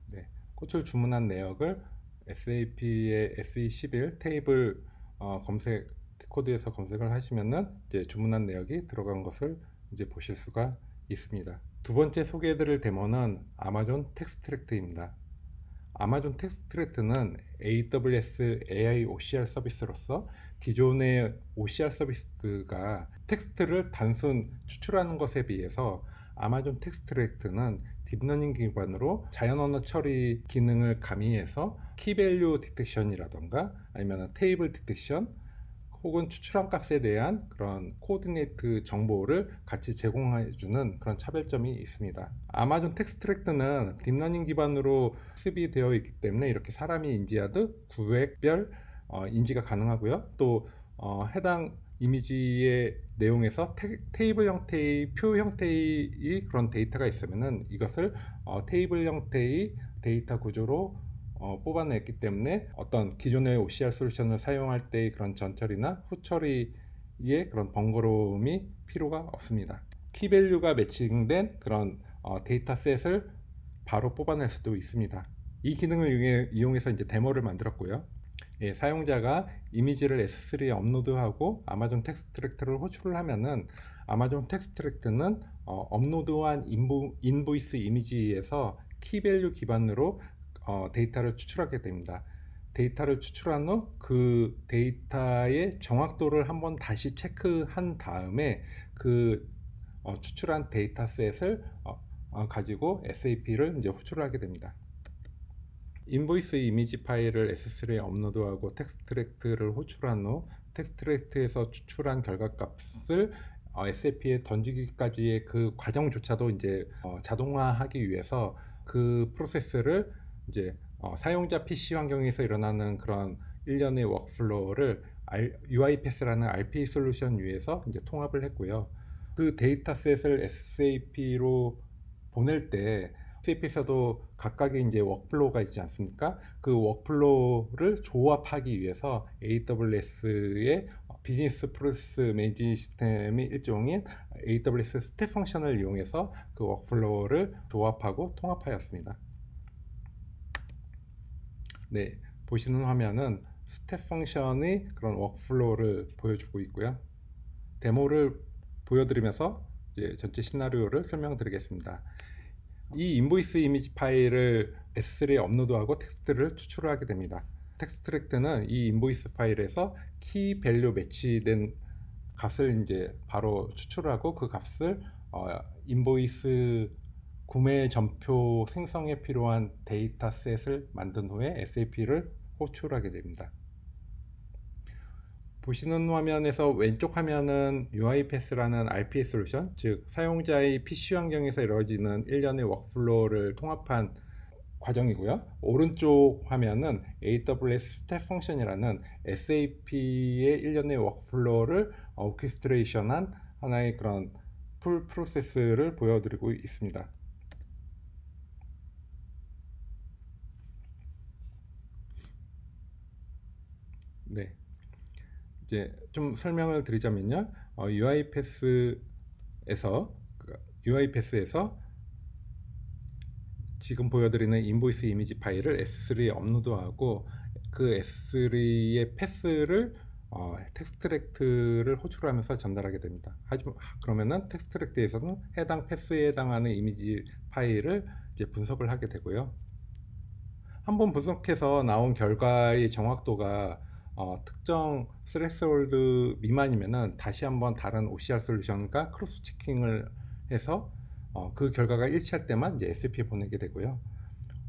네, 꽃을 주문한 내역을 SAP의 SE11 테이블 코드에서 검색을 하시면은 주문한 내역이 들어간 것을 보실 수가 있습니다. 두 번째 소개해드릴 데모는 아마존 텍스트랙트입니다. 아마존 텍스트랙트는 AWS AI OCR 서비스로서 기존의 OCR 서비스가 텍스트를 단순 추출하는 것에 비해서 아마존 텍스트랙트는 딥러닝 기반으로 자연언어 처리 기능을 가미해서 키밸류 디텍션이라던가 아니면 테이블 디텍션 혹은 추출한 값에 대한 그런 코디네이트 정보를 같이 제공해주는 그런 차별점이 있습니다. 아마존 텍스트랙트는 딥러닝 기반으로 학습이 되어 있기 때문에 이렇게 사람이 인지하듯 구획별 인지가 가능하고요. 또 해당 이미지의 내용에서 테이블 형태의 표 형태의 그런 데이터가 있으면은 이것을 테이블 형태의 데이터 구조로 뽑아냈기 때문에 어떤 기존의 OCR 솔루션을 사용할 때의 그런 전처리나 후처리의 그런 번거로움이 필요가 없습니다. 키밸류가 매칭된 그런 데이터셋을 바로 뽑아낼 수도 있습니다. 이 기능을 이용해서 데모를 만들었고요. 사용자가 이미지를 S3에 업로드하고 아마존 텍스트랙트를 호출을 하면은 아마존 텍스트랙트는 업로드한 인보이스 이미지에서 키밸류 기반으로 데이터를 추출하게 됩니다. 데이터를 추출한 후 그 데이터의 정확도를 한번 다시 체크한 다음에 그 추출한 데이터셋을 가지고 SAP를 호출을 하게 됩니다. 인보이스 이미지 파일을 S3에 업로드하고 텍스트랙트를 호출한 후 텍스트랙트에서 추출한 결과값을 SAP에 던지기까지의 그 과정조차도 자동화하기 위해서 그 프로세스를 사용자 PC 환경에서 일어나는 그런 일련의 워크플로우를 UiPath라는 RPA 솔루션 위에서 통합을 했고요. 그 데이터셋을 SAP로 보낼 때 SAP에서도 각각의 워크플로우가 있지 않습니까? 그 워크플로우를 조합하기 위해서 AWS의 비즈니스 프로세스 매니지 시스템의 일종인 AWS 스텝 펑션을 이용해서 그 워크플로우를 조합하고 통합하였습니다. 네, 보시는 화면은 스텝 펑션의 그런 워크플로우를 보여주고 있고요. 데모를 보여드리면서 전체 시나리오를 설명드리겠습니다. 이 인보이스 이미지 파일을 S3에 업로드하고 텍스트를 추출하게 됩니다. 텍스트랙트는 이 인보이스 파일에서 키 밸류 매치된 값을 이제 바로 추출하고 그 값을 인보이스 구매 전표 생성에 필요한 데이터셋을 만든 후에 SAP를 호출하게 됩니다. 보시는 화면에서 왼쪽 화면은 UiPath라는 RPA 솔루션, 즉 사용자의 PC 환경에서 이루어지는 일련의 워크플로우를 통합한 과정이고요. 오른쪽 화면은 AWS 스텝 펑션이라는 SAP의 일련의 워크플로우를 오케스트레이션한 하나의 그런 풀 프로세스를 보여드리고 있습니다. 네, 이제 좀 설명을 드리자면요. UiPath에서 지금 보여드리는 인보이스 이미지 파일을 S3에 업로드하고 그 S3의 패스를 텍스트랙트를 호출하면서 전달하게 됩니다. 하지만 그러면은 텍스트랙트에서는 해당 패스에 해당하는 이미지 파일을 이제 분석을 하게 되고요. 한번 분석해서 나온 결과의 정확도가 특정 스레스홀드 미만이면은 다시 한번 다른 OCR 솔루션과 크로스 체킹을 해서 그 결과가 일치할 때만 이제 SAP에 보내게 되고요.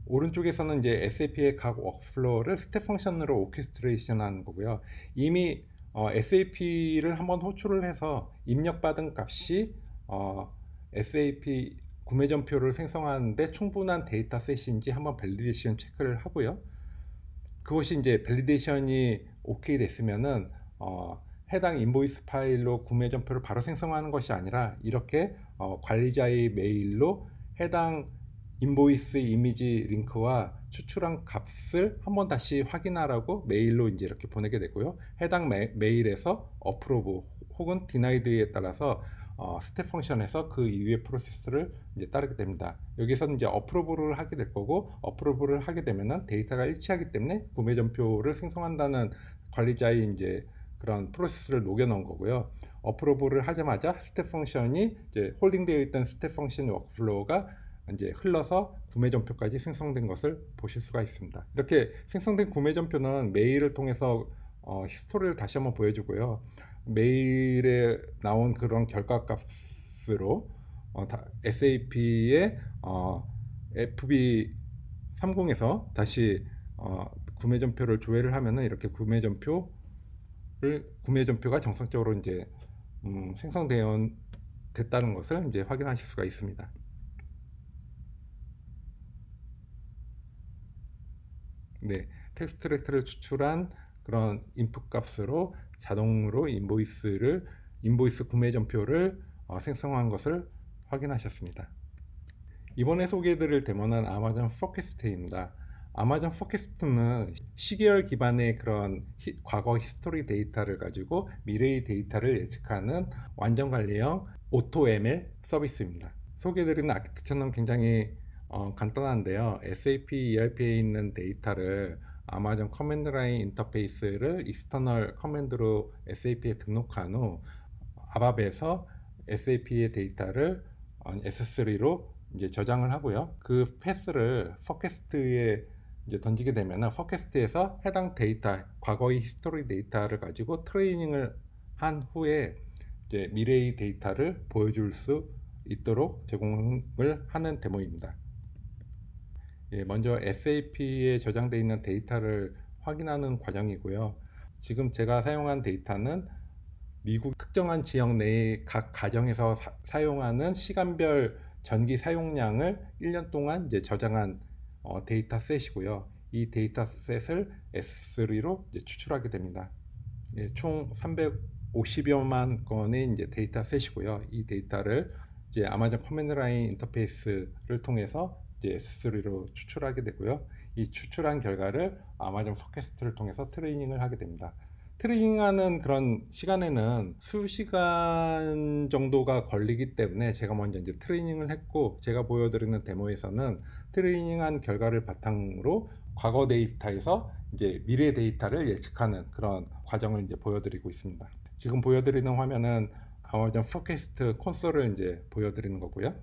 오른쪽에서는 이제 SAP의 각 워크플로우를 스텝 펑션으로 오케스트레이션 하는 거고요. 이미 SAP를 한번 호출을 해서 입력받은 값이 SAP 구매 전표를 생성하는데 충분한 데이터셋인지 한번 밸리데이션 체크를 하고요. 그것이 이제 밸리데이션이 오케이 됐으면은 해당 인보이스 파일로 구매 전표를 바로 생성하는 것이 아니라 이렇게 관리자의 메일로 해당 인보이스 이미지 링크와 추출한 값을 한번 다시 확인하라고 메일로 이제 이렇게 보내게 되고요. 해당 메일에서 어프로브 혹은 디나이드에 따라서 스텝 펑션에서 그 이후의 프로세스를 이제 따르게 됩니다. 여기서는 이제 어프로브를 하게 될 거고, 어프로브를 하게 되면은 데이터가 일치하기 때문에 구매 전표를 생성한다는 관리자의 이제 그런 프로세스를 녹여 넣은 거고요. 어프로브를 하자마자 스텝 펑션이 이제 홀딩되어 있던 스텝 펑션 워크플로우가 이제 흘러서 구매 전표까지 생성된 것을 보실 수가 있습니다. 이렇게 생성된 구매 전표는 메일을 통해서 히스토리를 다시 한번 보여주고요. 메일에 나온 그런 결과값으로 SAP의 FB30에서 다시 구매 전표를 조회를 하면은 이렇게 구매 전표가 정상적으로 이제 생성되어 됐다는 것을 이제 확인하실 수가 있습니다. 네, 텍스트랙트를 추출한 그런 인풋 값으로 자동으로 인보이스 구매 전표를 생성한 것을 확인하셨습니다. 이번에 소개해드릴 데모는 아마존 포캐스트입니다. 아마존 포캐스트는 시계열 기반의 그런 과거 히스토리 데이터를 가지고 미래의 데이터를 예측하는 완전 관리형 오토 ML 서비스입니다. 소개해드리는 아키텍처는 굉장히 간단한데요. SAP ERP에 있는 데이터를 아마존 커맨드 라인 인터페이스를 익스터널 커맨드로 SAP에 등록한 후 아밥에서 SAP의 데이터를 S3로 이제 저장을 하고요. 그 패스를 포캐스트에 이제 던지게 되면 포캐스트에서 해당 데이터, 과거의 히스토리 데이터를 가지고 트레이닝을 한 후에 이제 미래의 데이터를 보여줄 수 있도록 제공을 하는 데모입니다. 먼저 SAP에 저장되어 있는 데이터를 확인하는 과정이고요. 지금 제가 사용한 데이터는 미국 특정한 지역 내의 각 가정에서 사용하는 시간별 전기 사용량을 1년 동안 이제 저장한 데이터셋이고요. 이 데이터셋을 S3로 이제 추출하게 됩니다. 총 350여만 건의 이제 데이터셋이고요. 이 데이터를 이제 아마존 커맨드 라인 인터페이스를 통해서 이제 S3로 추출하게 되고요. 이 추출한 결과를 아마존 포캐스트를 통해서 트레이닝을 하게 됩니다. 트레이닝하는 그런 시간에는 수시간 정도가 걸리기 때문에 제가 먼저 이제 트레이닝을 했고, 제가 보여드리는 데모에서는 트레이닝한 결과를 바탕으로 과거 데이터에서 이제 미래 데이터를 예측하는 그런 과정을 이제 보여드리고 있습니다. 지금 보여드리는 화면은 아마존 포캐스트 콘솔을 이제 보여드리는 거고요.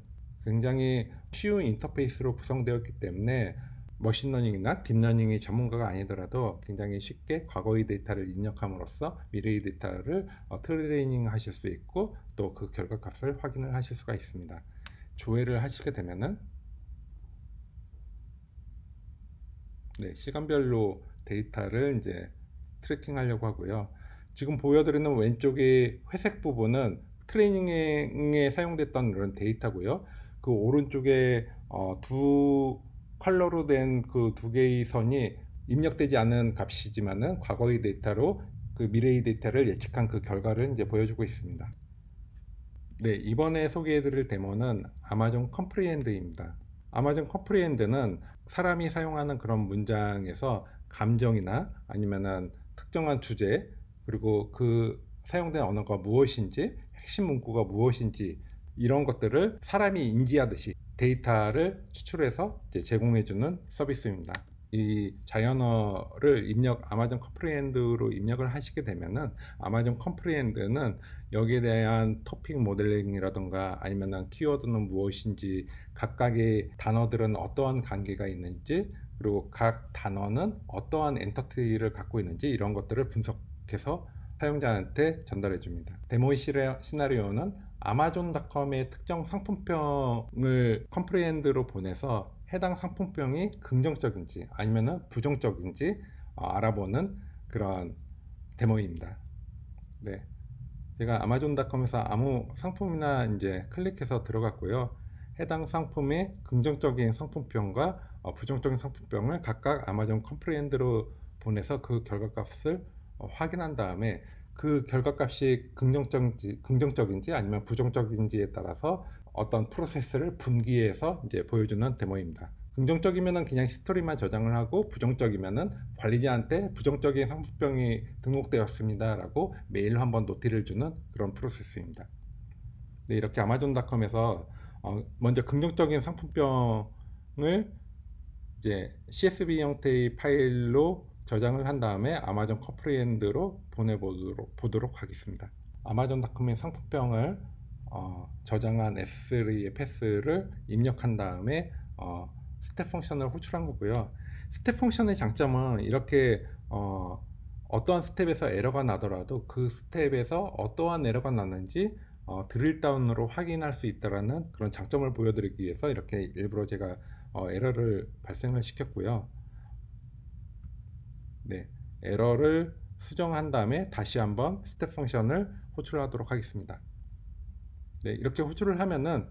굉장히 쉬운 인터페이스로 구성되었기 때문에 머신러닝이나 딥러닝이 전문가가 아니더라도 굉장히 쉽게 과거의 데이터를 입력함으로써 미래의 데이터를 트레이닝 하실 수 있고 또 그 결과값을 확인을 하실 수가 있습니다. 조회를 하시게 되면은 시간별로 데이터를 이제 트래킹 하려고 하고요. 지금 보여드리는 왼쪽의 회색 부분은 트레이닝에 사용됐던 이런 데이터고요. 그 오른쪽에 두 컬러로 된 그 두 개의 선이 입력되지 않은 값이지만은 과거의 데이터로 그 미래의 데이터를 예측한 그 결과를 이제 보여주고 있습니다. 이번에 소개해드릴 데모는 아마존 컴프리엔드입니다. 아마존 컴프리엔드는 사람이 사용하는 그런 문장에서 감정이나 아니면은 특정한 주제, 그리고 그 사용된 언어가 무엇인지, 핵심 문구가 무엇인지 이런 것들을 사람이 인지하듯이 데이터를 추출해서 제공해주는 서비스입니다. 이 자연어를 아마존 컴프리엔드로 입력을 하시게 되면은 아마존 컴프리엔드는 여기에 대한 토픽 모델링이라던가 아니면 키워드는 무엇인지, 각각의 단어들은 어떠한 관계가 있는지, 그리고 각 단어는 어떠한 엔터티를 갖고 있는지 이런 것들을 분석해서 사용자한테 전달해 줍니다. 데모의 시나리오는 아마존닷컴의 특정 상품평을 컴프리엔드로 보내서 해당 상품평이 긍정적인지 아니면 부정적인지 알아보는 그런 데모입니다. 제가 아마존닷컴에서 아무 상품이나 이제 클릭해서 들어갔고요. 해당 상품의 긍정적인 상품평과 부정적인 상품평을 각각 아마존 컴프리엔드로 보내서 그 결과값을 확인한 다음에 그 결과값이 긍정적인지 아니면 부정적인지에 따라서 어떤 프로세스를 분기해서 이제 보여주는 데모입니다. 긍정적이면은 그냥 히스토리만 저장을 하고, 부정적이면은 관리자한테 부정적인 상품병이 등록되었습니다 라고 메일로 한번 노티를 주는 그런 프로세스입니다. 이렇게 아마존닷컴에서 먼저 긍정적인 상품병을 이제 CSV 형태의 파일로 저장을 한 다음에 아마존 컴프리엔드로 보내보도록 하겠습니다. 아마존닷컴의 상품평을 저장한 S3의 패스를 입력한 다음에 스텝 펑션을 호출한 거고요. 스텝 펑션의 장점은 이렇게 어떠한 스텝에서 에러가 나더라도 그 스텝에서 어떠한 에러가 났는지 드릴 다운으로 확인할 수 있다는 그런 장점을 보여드리기 위해서 이렇게 일부러 제가 에러를 발생을 시켰고요. 에러를 수정한 다음에 다시 한번 스텝 펑션을 호출하도록 하겠습니다. 이렇게 호출을 하면은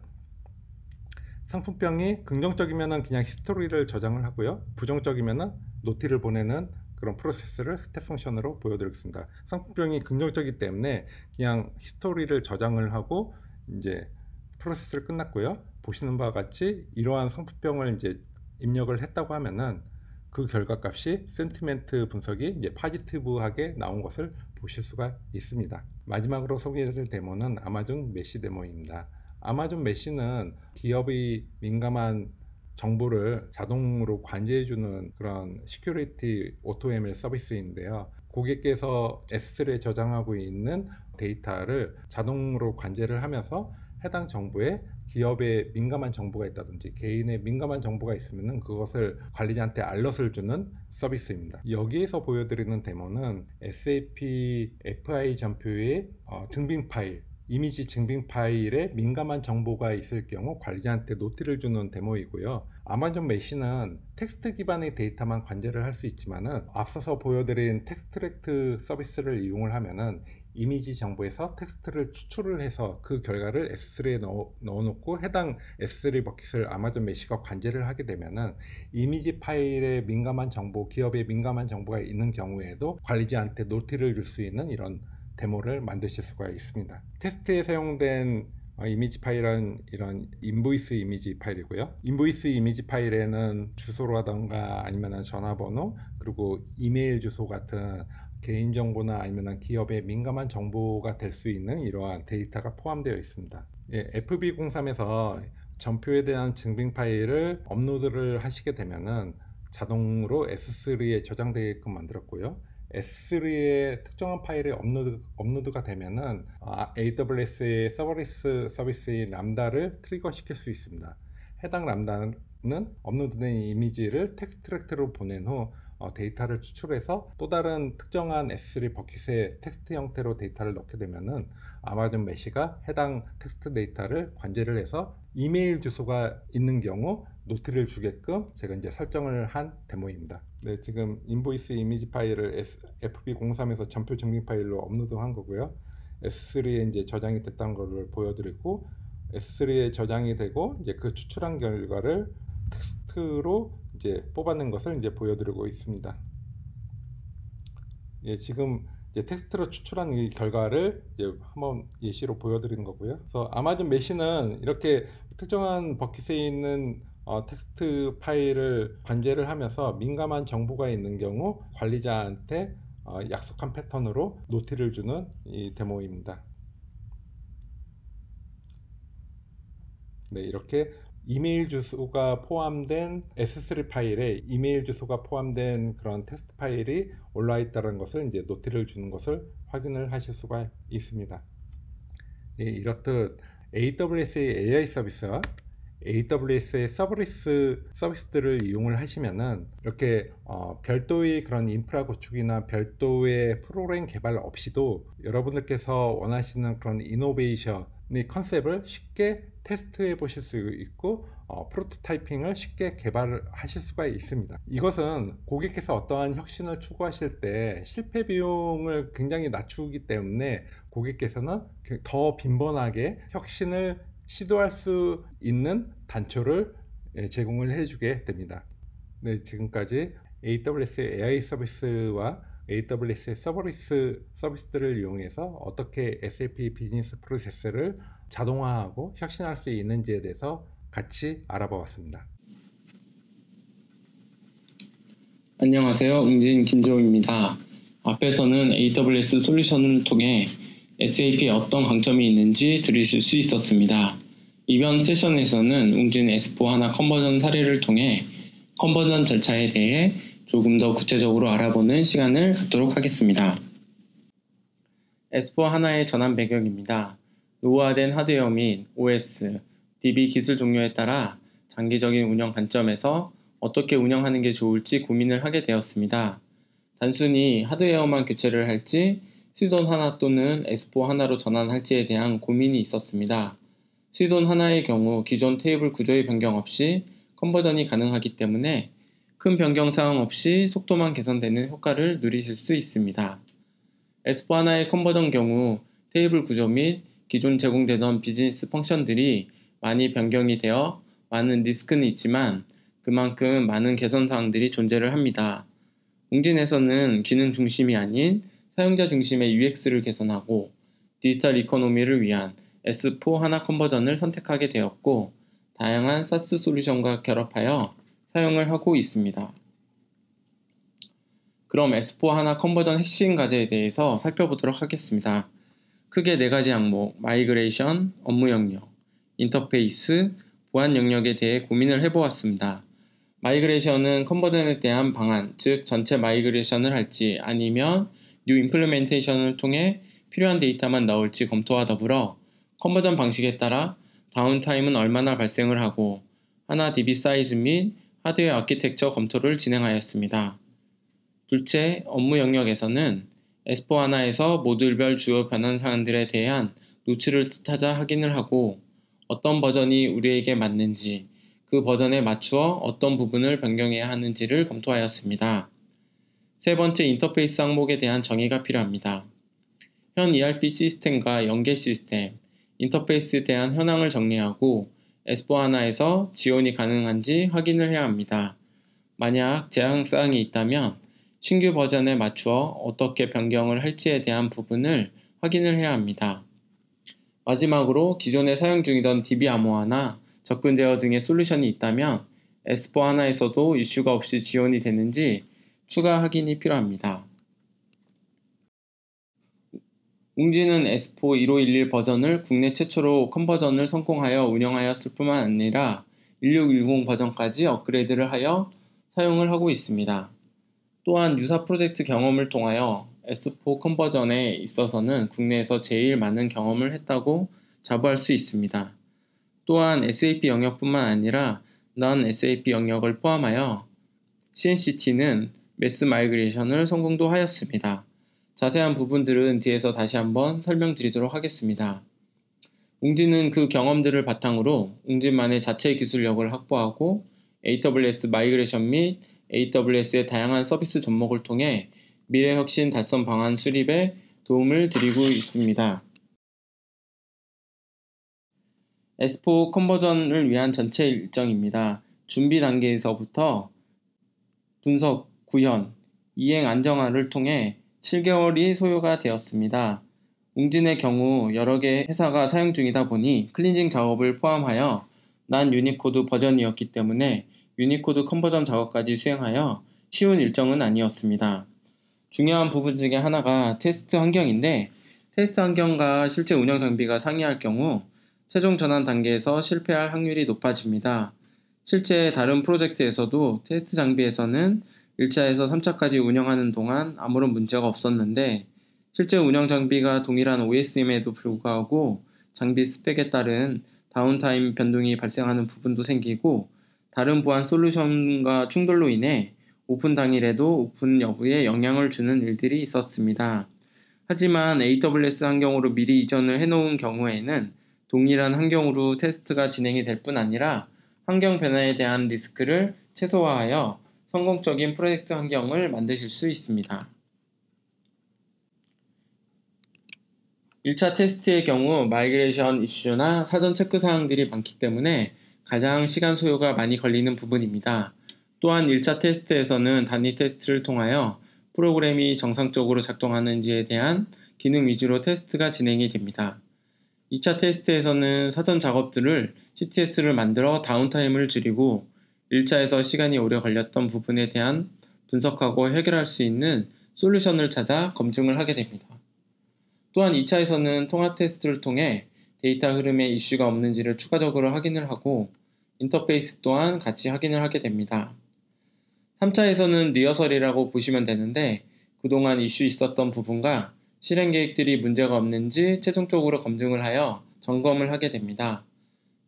상품평이 긍정적이면은 그냥 히스토리를 저장을 하고요. 부정적이면은 노티를 보내는 그런 프로세스를 스텝 펑션으로 보여드리겠습니다. 상품평이 긍정적이기 때문에 그냥 히스토리를 저장을 하고 이제 프로세스를 끝났고요. 보시는 바와 같이 이러한 상품평을 이제 입력을 했다고 하면은 그 결과값이 센티멘트 분석이 이제 포지티브하게 나온 것을 보실 수가 있습니다. 마지막으로 소개해드릴 데모는 아마존 메시 데모입니다. 아마존 메시는 기업의 민감한 정보를 자동으로 관리해주는 그런 시큐리티 AutoML 서비스인데요. 고객께서 S3에 저장하고 있는 데이터를 자동으로 관제를 하면서 해당 정보에 기업의 민감한 정보가 있다든지 개인의 민감한 정보가 있으면 그것을 관리자한테 알럿을 주는 서비스입니다. 여기에서 보여드리는 데모는 SAP FI 전표의 증빙 파일, 이미지 증빙 파일에 민감한 정보가 있을 경우 관리자한테 노티를 주는 데모이고요. 아마존 메시는 텍스트 기반의 데이터만 관제를 할 수 있지만은 앞서서 보여드린 텍스트랙트 서비스를 이용을 하면은 이미지 정보에서 텍스트를 추출을 해서 그 결과를 S3에 넣어놓고 해당 S3 버킷을 아마존 메시가 관제를 하게 되면은 이미지 파일에 민감한 정보, 기업에 민감한 정보가 있는 경우에도 관리자한테 노티를 줄 수 있는 이런 데모를 만드실 수가 있습니다. 테스트에 사용된 이미지 파일은 이런 인보이스 이미지 파일이고요. 인보이스 이미지 파일에는 주소라던가 아니면 전화번호, 그리고 이메일 주소 같은 개인정보나 아니면 기업의 민감한 정보가 될 수 있는 이러한 데이터가 포함되어 있습니다. FB03에서 전표에 대한 증빙 파일을 업로드를 하시게 되면은 자동으로 S3에 저장되게끔 만들었고요. S3의 특정한 파일이 업로드가 되면은 AWS의 서버리스 서비스인 람다를 트리거 시킬 수 있습니다. 해당 람다는 업로드된 이미지를 텍스트랙트로 보낸 후 데이터를 추출해서 또 다른 특정한 S3 버킷에 텍스트 형태로 데이터를 넣게 되면은 아마존 메시가 해당 텍스트 데이터를 관제를 해서 이메일 주소가 있는 경우 노트를 주게끔 제가 이제 설정을 한 데모입니다. 네, 지금 인보이스 이미지 파일을 FB03에서 전표 증빙 파일로 업로드한 거고요. S3에 이제 저장이 됐다는 것을 보여드리고, S3에 저장이 되고 이제 그 추출한 결과를 텍스트로 이제 뽑아낸 것을 이제 보여드리고 있습니다. 예, 지금 이제 텍스트로 추출한 이 결과를 이제 한번 예시로 보여드리는 거고요. 그래서 아마존 메시는 이렇게 특정한 버킷에 있는 텍스트 파일을 관제를 하면서 민감한 정보가 있는 경우 관리자한테 약속한 패턴으로 노티를 주는 이 데모입니다. 네, 이렇게 이메일 주소가 포함된 S3 파일에 이메일 주소가 포함된 그런 텍스트 파일이 올라와 있다는 것을 이제 노티를 주는 것을 확인을 하실 수가 있습니다. 예, 이렇듯 AWS의 AI 서비스와 AWS의 서브리스 서비스들을 이용을 하시면은 이렇게 별도의 그런 인프라 구축이나 별도의 프로그램 개발 없이도 여러분들께서 원하시는 그런 이노베이션의 컨셉을 쉽게 테스트해 보실 수 있고 프로토타이핑을 쉽게 개발하실 수가 있습니다. 이것은 고객께서 어떠한 혁신을 추구하실 때 실패 비용을 굉장히 낮추기 때문에 고객께서는 더 빈번하게 혁신을 시도할 수 있는 단초를 제공을 해주게 됩니다. 네, 지금까지 AWS의 AI 서비스와 AWS의 서버리스 서비스들을 이용해서 어떻게 SAP 비즈니스 프로세스를 자동화하고 혁신할 수 있는지에 대해서 같이 알아보았습니다. 안녕하세요. 웅진 김재호입니다. 앞에서는 AWS 솔루션을 통해 SAP에 어떤 강점이 있는지 들으실 수 있었습니다. 이번 세션에서는 웅진 S4HANA 컨버전 사례를 통해 컨버전 절차에 대해 조금 더 구체적으로 알아보는 시간을 갖도록 하겠습니다. S4HANA의 전환 배경입니다. 노후화된 하드웨어 및 OS, DB 기술 종류에 따라 장기적인 운영 관점에서 어떻게 운영하는 게 좋을지 고민을 하게 되었습니다. 단순히 하드웨어만 교체를 할지 수돈 하나 또는 S4 하나로 전환할지에 대한 고민이 있었습니다. 수돈 하나의 경우 기존 테이블 구조의 변경 없이 컨버전이 가능하기 때문에 큰 변경 사항 없이 속도만 개선되는 효과를 누리실 수 있습니다. S4 하나의 컨버전 경우 테이블 구조 및 기존 제공되던 비즈니스 펑션들이 많이 변경이 되어 많은 리스크는 있지만 그만큼 많은 개선 사항들이 존재를 합니다. 웅진에서는 기능 중심이 아닌 사용자 중심의 UX를 개선하고 디지털 이코노미를 위한 S4 하나 컨버전을 선택하게 되었고 다양한 SaaS 솔루션과 결합하여 사용을 하고 있습니다. 그럼 S4 하나 컨버전 핵심 과제에 대해서 살펴보도록 하겠습니다. 크게 4가지 항목, 마이그레이션, 업무 영역, 인터페이스, 보안 영역에 대해 고민을 해보았습니다. 마이그레이션은 컨버전에 대한 방안, 즉 전체 마이그레이션을 할지 아니면 뉴 임플리멘테이션을 통해 필요한 데이터만 넣을지 검토와 더불어 컨버전 방식에 따라 다운타임은 얼마나 발생을 하고 하나 DB 사이즈 및 하드웨어 아키텍처 검토를 진행하였습니다. 둘째, 업무 영역에서는 S4 하나에서 모듈별 주요 변환 사항들에 대한 노출을 찾아 확인을 하고 어떤 버전이 우리에게 맞는지 그 버전에 맞추어 어떤 부분을 변경해야 하는지를 검토하였습니다. 세 번째, 인터페이스 항목에 대한 정의가 필요합니다. 현 ERP 시스템과 연계 시스템, 인터페이스에 대한 현황을 정리하고 S4 하나에서 지원이 가능한지 확인을 해야 합니다. 만약 제한사항이 있다면 신규 버전에 맞추어 어떻게 변경을 할지에 대한 부분을 확인을 해야 합니다. 마지막으로 기존에 사용 중이던 DB 암호화나 접근 제어 등의 솔루션이 있다면 S4 하나에서도 이슈가 없이 지원이 되는지 추가 확인이 필요합니다. 웅진은 S4 1511 버전을 국내 최초로 컨버전을 성공하여 운영하였을 뿐만 아니라 1610 버전까지 업그레이드를 하여 사용을 하고 있습니다. 또한 유사 프로젝트 경험을 통하여 S4 컨버전에 있어서는 국내에서 제일 많은 경험을 했다고 자부할 수 있습니다. 또한 SAP 영역뿐만 아니라 non-SAP 영역을 포함하여 CNCT는 매스 마이그레이션을 성공도 하였습니다. 자세한 부분들은 뒤에서 다시 한번 설명드리도록 하겠습니다. 웅진은 그 경험들을 바탕으로 웅진만의 자체 기술력을 확보하고 AWS 마이그레이션 및 AWS의 다양한 서비스 접목을 통해 미래 혁신 달성 방안 수립에 도움을 드리고 있습니다. S4 컨버전을 위한 전체 일정입니다. 준비 단계에서부터 분석, 구현, 이행 안정화를 통해 7개월이 소요가 되었습니다. 웅진의 경우 여러 개의 회사가 사용 중이다 보니 클린징 작업을 포함하여 난 유니코드 버전이었기 때문에 유니코드 컨버전 작업까지 수행하여 쉬운 일정은 아니었습니다. 중요한 부분 중에 하나가 테스트 환경인데 테스트 환경과 실제 운영 장비가 상이할 경우 최종 전환 단계에서 실패할 확률이 높아집니다. 실제 다른 프로젝트에서도 테스트 장비에서는 1차에서 3차까지 운영하는 동안 아무런 문제가 없었는데 실제 운영 장비가 동일한 OS임에도 불구하고 장비 스펙에 따른 다운타임 변동이 발생하는 부분도 생기고 다른 보안 솔루션과 충돌로 인해 오픈 당일에도 오픈 여부에 영향을 주는 일들이 있었습니다. 하지만 AWS 환경으로 미리 이전을 해놓은 경우에는 동일한 환경으로 테스트가 진행이 될 뿐 아니라 환경 변화에 대한 리스크를 최소화하여 성공적인 프로젝트 환경을 만드실 수 있습니다. 1차 테스트의 경우 마이그레이션 이슈나 사전 체크 사항들이 많기 때문에 가장 시간 소요가 많이 걸리는 부분입니다. 또한 1차 테스트에서는 단위 테스트를 통하여 프로그램이 정상적으로 작동하는지에 대한 기능 위주로 테스트가 진행이 됩니다. 2차 테스트에서는 사전 작업들을 CTS를 만들어 다운타임을 줄이고 1차에서 시간이 오래 걸렸던 부분에 대한 분석하고 해결할 수 있는 솔루션을 찾아 검증을 하게 됩니다. 또한 2차에서는 통합 테스트를 통해 데이터 흐름에 이슈가 없는지를 추가적으로 확인을 하고 인터페이스 또한 같이 확인을 하게 됩니다. 3차에서는 리허설이라고 보시면 되는데 그동안 이슈 있었던 부분과 실행 계획들이 문제가 없는지 최종적으로 검증을 하여 점검을 하게 됩니다.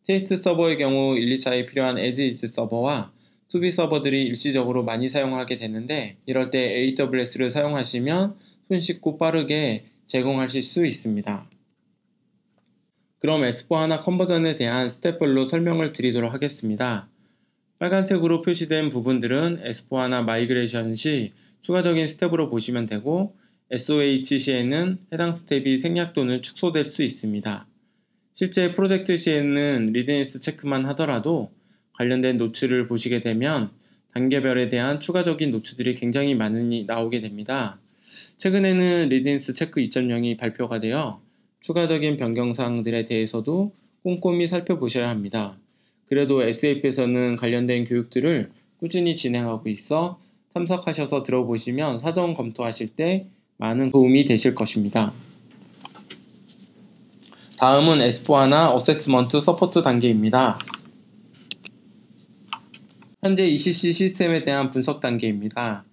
테스트 서버의 경우 1, 2차에 필요한 as-is 서버와 to-be 서버들이 일시적으로 많이 사용하게 되는데 이럴 때 AWS를 사용하시면 손쉽고 빠르게 제공하실 수 있습니다. 그럼 S4HANA 컨버전에 대한 스텝별로 설명을 드리도록 하겠습니다. 빨간색으로 표시된 부분들은 S4HANA 마이그레이션 시 추가적인 스텝으로 보시면 되고 SOH 시에는 해당 스텝이 생략 또는 축소될 수 있습니다. 실제 프로젝트 시에는 리드니스 체크만 하더라도 관련된 노츠를 보시게 되면 단계별에 대한 추가적인 노츠들이 굉장히 많이 나오게 됩니다. 최근에는 리드니스 체크 2.0이 발표가 되어 추가적인 변경사항들에 대해서도 꼼꼼히 살펴보셔야 합니다. 그래도 SAP에서는 관련된 교육들을 꾸준히 진행하고 있어 참석하셔서 들어보시면 사전 검토하실 때 많은 도움이 되실 것입니다. 다음은 S4HANA 어세스먼트 서포트 단계입니다. 현재 ECC 시스템에 대한 분석 단계입니다.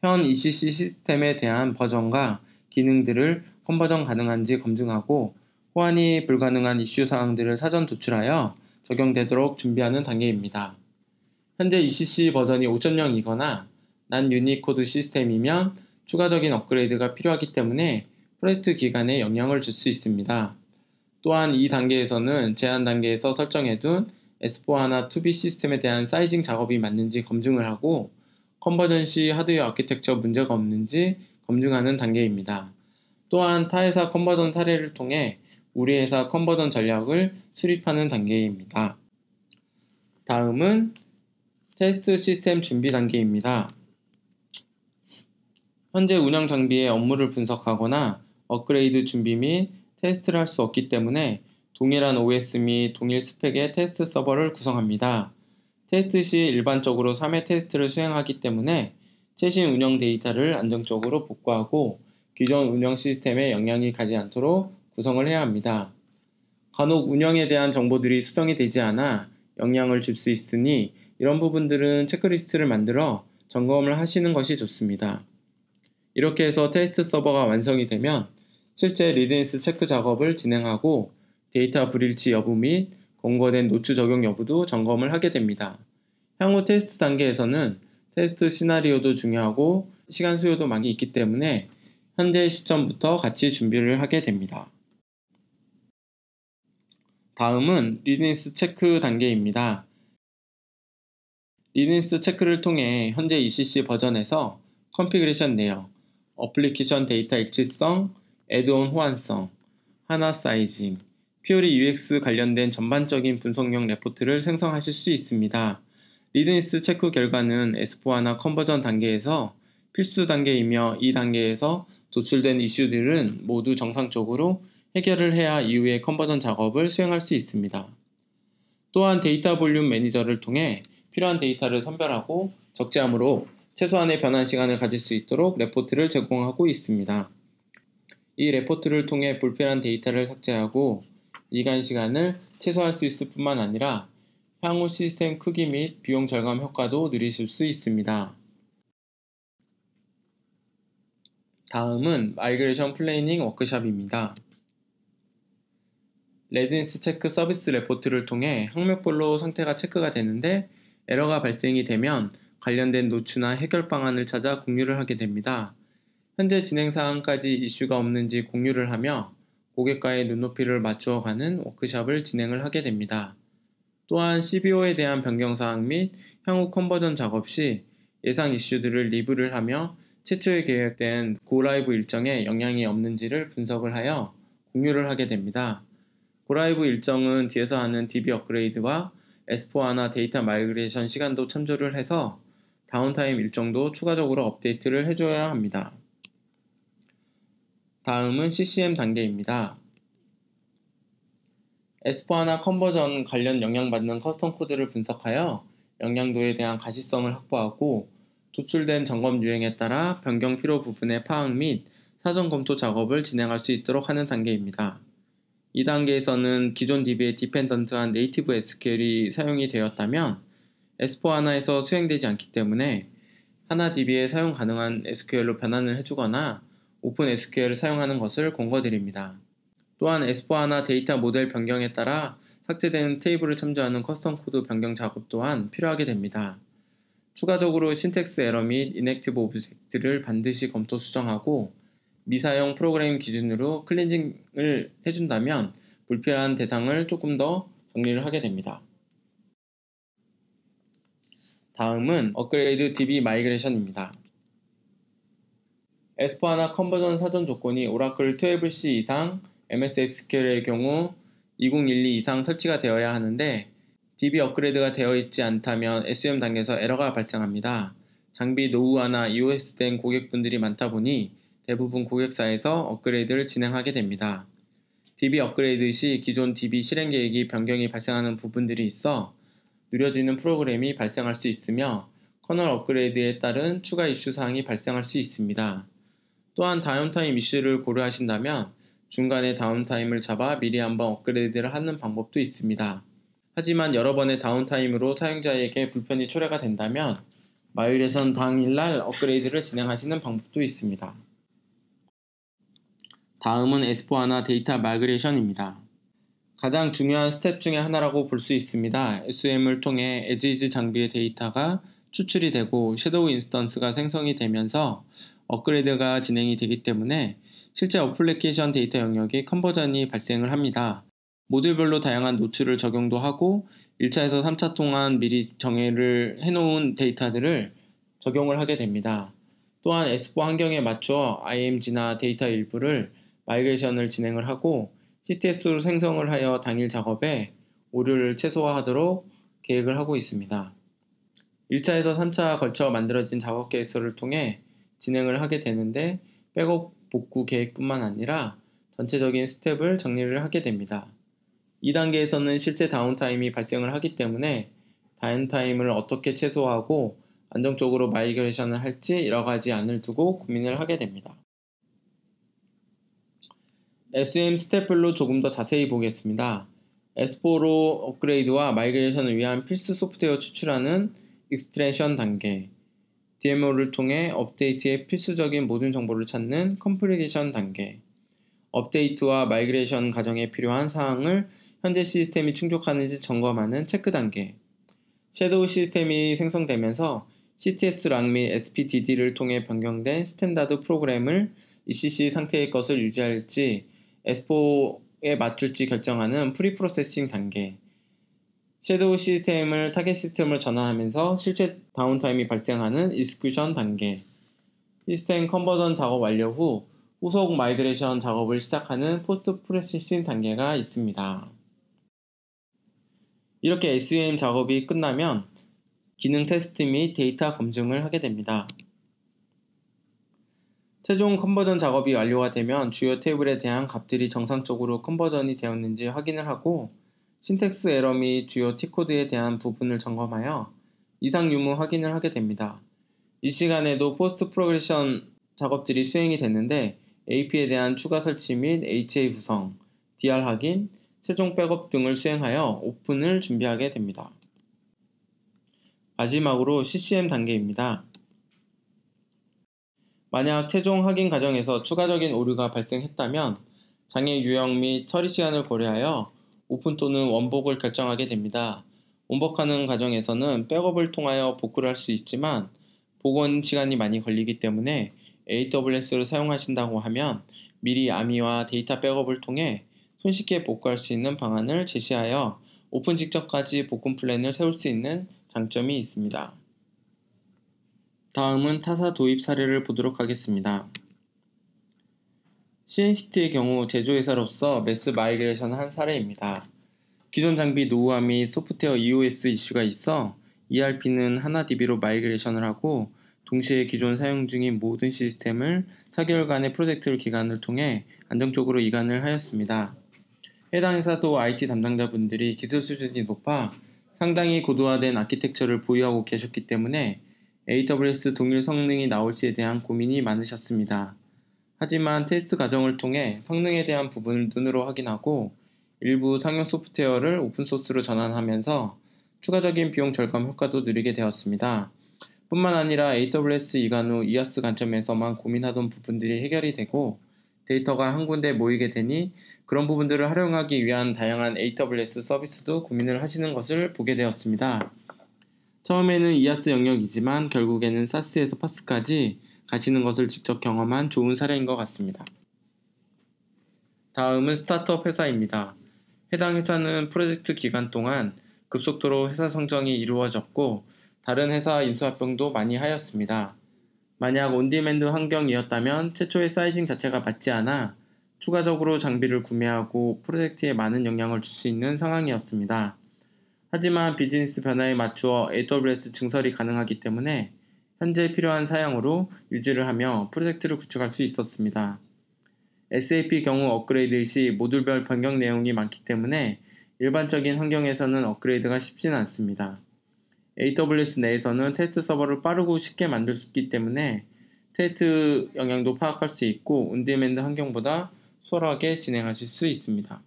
현 ECC 시스템에 대한 버전과 기능들을 컨버전 가능한지 검증하고 호환이 불가능한 이슈 사항들을 사전 도출하여 적용되도록 준비하는 단계입니다. 현재 ECC 버전이 5.0이거나 난 유니코드 시스템이면 추가적인 업그레이드가 필요하기 때문에 프로젝트 기간에 영향을 줄 수 있습니다. 또한 이 단계에서는 제한 단계에서 설정해둔 S4HANA 2B 시스템에 대한 사이징 작업이 맞는지 검증을 하고 컨버전 시 하드웨어 아키텍처 문제가 없는지 검증하는 단계입니다. 또한 타 회사 컨버전 사례를 통해 우리 회사 컨버전 전략을 수립하는 단계입니다. 다음은 테스트 시스템 준비 단계입니다. 현재 운영 장비의 업무를 분석하거나 업그레이드 준비 및 테스트를 할 수 없기 때문에 동일한 OS 및 동일 스펙의 테스트 서버를 구성합니다. 테스트 시 일반적으로 3회 테스트를 수행하기 때문에 최신 운영 데이터를 안정적으로 복구하고 기존 운영 시스템에 영향이 가지 않도록 구성을 해야 합니다. 간혹 운영에 대한 정보들이 수정이 되지 않아 영향을 줄 수 있으니 이런 부분들은 체크리스트를 만들어 점검을 하시는 것이 좋습니다. 이렇게 해서 테스트 서버가 완성이 되면 실제 리드니스 체크 작업을 진행하고 데이터 불일치 여부 및 권고된 노출 적용 여부도 점검을 하게 됩니다. 향후 테스트 단계에서는 테스트 시나리오도 중요하고 시간 소요도 많이 있기 때문에 현재 시점부터 같이 준비를 하게 됩니다. 다음은 리드니스 체크 단계입니다. 리드니스 체크를 통해 현재 ECC 버전에서 컨피그레이션 내역, 어플리케이션 데이터 일치성, 애드온 호환성, 하나 사이징, 피오리 UX 관련된 전반적인 분석용 레포트를 생성하실 수 있습니다. 리드니스 체크 결과는 S4HANA 컨버전 단계에서 필수 단계이며 이 단계에서 도출된 이슈들은 모두 정상적으로 해결을 해야 이후의 컨버전 작업을 수행할 수 있습니다. 또한 데이터 볼륨 매니저를 통해 필요한 데이터를 선별하고 적재함으로 최소한의 변환 시간을 가질 수 있도록 레포트를 제공하고 있습니다. 이 레포트를 통해 불필요한 데이터를 삭제하고 이관 시간을 최소화할 수 있을 뿐만 아니라 향후 시스템 크기 및 비용 절감 효과도 누리실 수 있습니다. 다음은 마이그레이션 플래닝 워크숍입니다. 리드니스 체크 서비스 레포트를 통해 항목별로 상태가 체크가 되는데 에러가 발생이 되면 관련된 노출이나 해결 방안을 찾아 공유를 하게 됩니다. 현재 진행 사항까지 이슈가 없는지 공유를 하며 고객과의 눈높이를 맞추어가는 워크숍을 진행을 하게 됩니다. 또한 CBO에 대한 변경 사항 및 향후 컨버전 작업 시 예상 이슈들을 리뷰를 하며 최초에 계획된 고라이브 일정에 영향이 없는지를 분석을 하여 공유를 하게 됩니다. 고라이브 일정은 뒤에서 하는 DB 업그레이드와 S4HANA 데이터 마이그레이션 시간도 참조를 해서 다운타임 일정도 추가적으로 업데이트를 해줘야 합니다. 다음은 CCM 단계입니다. S4HANA 컨버전 관련 영향받는 커스텀 코드를 분석하여 영향도에 대한 가시성을 확보하고 도출된 점검 유형에 따라 변경 필요 부분의 파악 및 사전 검토 작업을 진행할 수 있도록 하는 단계입니다. 이 단계에서는 기존 DB에 디펜던트한 네이티브 SQL이 사용이 되었다면 S4HANA에서 수행되지 않기 때문에 하나 DB에 사용 가능한 SQL로 변환을 해주거나 오픈 SQL을 사용하는 것을 권고드립니다. 또한 S4HANA 데이터 모델 변경에 따라 삭제되는 테이블을 참조하는 커스텀 코드 변경 작업 또한 필요하게 됩니다. 추가적으로 신텍스 에러 및 인액티브 오브젝트를 반드시 검토 수정하고 미사용 프로그램 기준으로 클렌징을 해준다면 불필요한 대상을 조금 더 정리를 하게 됩니다. 다음은 업그레이드 DB 마이그레이션입니다. S4HANA 컨버전 사전 조건이 오라클 12C 이상 MS SQL의 경우 2012 이상 설치가 되어야 하는데 DB 업그레이드가 되어 있지 않다면 SUM 단계에서 에러가 발생합니다. 장비 노후화나 EOS된 고객분들이 많다 보니 대부분 고객사에서 업그레이드를 진행하게 됩니다. DB 업그레이드 시 기존 DB 실행 계획이 변경이 발생하는 부분들이 있어 느려지는 프로그램이 발생할 수 있으며 커널 업그레이드에 따른 추가 이슈 사항이 발생할 수 있습니다. 또한 다운타임 이슈를 고려하신다면 중간에 다운타임을 잡아 미리 한번 업그레이드를 하는 방법도 있습니다. 하지만 여러 번의 다운타임으로 사용자에게 불편이 초래가 된다면 마이그레이션 당일날 업그레이드를 진행하시는 방법도 있습니다. 다음은 S4HANA 데이터 마이그레이션입니다. 가장 중요한 스텝 중에 하나라고 볼 수 있습니다. SUM을 통해 as-is 장비의 데이터가 추출이 되고 섀도우 인스턴스가 생성이 되면서 업그레이드가 진행이 되기 때문에 실제 어플리케이션 데이터 영역이 컨버전이 발생을 합니다. 모듈별로 다양한 노출을 적용도 하고 1차에서 3차 동안 미리 정의를 해놓은 데이터들을 적용을 하게 됩니다. 또한 S4 환경에 맞추어 IMG나 데이터 일부를 마이그레이션을 진행을 하고 CTS로 생성을 하여 당일 작업에 오류를 최소화하도록 계획을 하고 있습니다. 1차에서 3차 걸쳐 만들어진 작업 계획서를 통해 진행을 하게 되는데 백업 복구 계획뿐만 아니라 전체적인 스텝을 정리를 하게 됩니다. 2단계에서는 실제 다운타임이 발생을 하기 때문에 다운타임을 어떻게 최소화하고 안정적으로 마이그레이션을 할지 여러가지 안을 두고 고민을 하게 됩니다. SUM 스텝별로 조금 더 자세히 보겠습니다. S4로 업그레이드와 마이그레이션을 위한 필수 소프트웨어 추출하는 익스트랙션 단계, DMO를 통해 업데이트에 필수적인 모든 정보를 찾는 컴플리게이션 단계, 업데이트와 마이그레이션 과정에 필요한 사항을 현재 시스템이 충족하는지 점검하는 체크 단계, 섀도우 시스템이 생성되면서 CTS랑 및 SPDD를 통해 변경된 스탠다드 프로그램을 ECC 상태의 것을 유지할지 S4에 맞출지 결정하는 프리프로세싱 단계, 섀도우 시스템을 타겟 시스템으로 전환하면서 실제 다운타임이 발생하는 익스큐션 단계, 시스템 컨버전 작업 완료 후 후속 마이그레이션 작업을 시작하는 포스트 프로세싱 단계가 있습니다. 이렇게 SUM 작업이 끝나면 기능 테스트 및 데이터 검증을 하게 됩니다. 최종 컨버전 작업이 완료가 되면 주요 테이블에 대한 값들이 정상적으로 컨버전이 되었는지 확인을 하고 신텍스 에러 및 주요 T코드에 대한 부분을 점검하여 이상 유무 확인을 하게 됩니다. 이 시간에도 포스트 프로그레션 작업들이 수행이 됐는데 AP에 대한 추가 설치 및 HA 구성, DR 확인, 최종 백업 등을 수행하여 오픈을 준비하게 됩니다. 마지막으로 CCM 단계입니다. 만약 최종 확인 과정에서 추가적인 오류가 발생했다면 장애 유형 및 처리 시간을 고려하여 오픈 또는 원복을 결정하게 됩니다. 원복하는 과정에서는 백업을 통하여 복구를 할 수 있지만 복원 시간이 많이 걸리기 때문에 AWS를 사용하신다고 하면 미리 AMI와 데이터 백업을 통해 손쉽게 복구할 수 있는 방안을 제시하여 오픈 직전까지 복구 플랜을 세울 수 있는 장점이 있습니다. 다음은 타사 도입 사례를 보도록 하겠습니다. CNCT의 경우 제조회사로서 매스 마이그레이션을 한 사례입니다. 기존 장비 노후화 및 소프트웨어 EOS 이슈가 있어 ERP는 하나 DB로 마이그레이션을 하고 동시에 기존 사용 중인 모든 시스템을 4개월간의 프로젝트 기간을 통해 안정적으로 이관을 하였습니다. 해당 회사도 IT 담당자분들이 기술 수준이 높아 상당히 고도화된 아키텍처를 보유하고 계셨기 때문에 AWS 동일 성능이 나올지에 대한 고민이 많으셨습니다. 하지만 테스트 과정을 통해 성능에 대한 부분을 눈으로 확인하고 일부 상용 소프트웨어를 오픈소스로 전환하면서 추가적인 비용 절감 효과도 누리게 되었습니다. 뿐만 아니라 AWS 이관 후 EAS 관점에서만 고민하던 부분들이 해결이 되고 데이터가 한 군데 모이게 되니 그런 부분들을 활용하기 위한 다양한 AWS 서비스도 고민을 하시는 것을 보게 되었습니다. 처음에는 EAS 영역이지만 결국에는 SaaS에서 PaaS까지 가시는 것을 직접 경험한 좋은 사례인 것 같습니다. 다음은 스타트업 회사입니다. 해당 회사는 프로젝트 기간 동안 급속도로 회사 성장이 이루어졌고 다른 회사 인수합병도 많이 하였습니다. 만약 온디맨드 환경이었다면 최초의 사이징 자체가 맞지 않아 추가적으로 장비를 구매하고 프로젝트에 많은 영향을 줄 수 있는 상황이었습니다. 하지만 비즈니스 변화에 맞추어 AWS 증설이 가능하기 때문에 현재 필요한 사양으로 유지를 하며 프로젝트를 구축할 수 있었습니다. SAP 경우 업그레이드 시 모듈별 변경 내용이 많기 때문에 일반적인 환경에서는 업그레이드가 쉽지는 않습니다. AWS 내에서는 테스트 서버를 빠르고 쉽게 만들 수 있기 때문에 테스트 영향도 파악할 수 있고 온디맨드 환경보다 수월하게 진행하실 수 있습니다.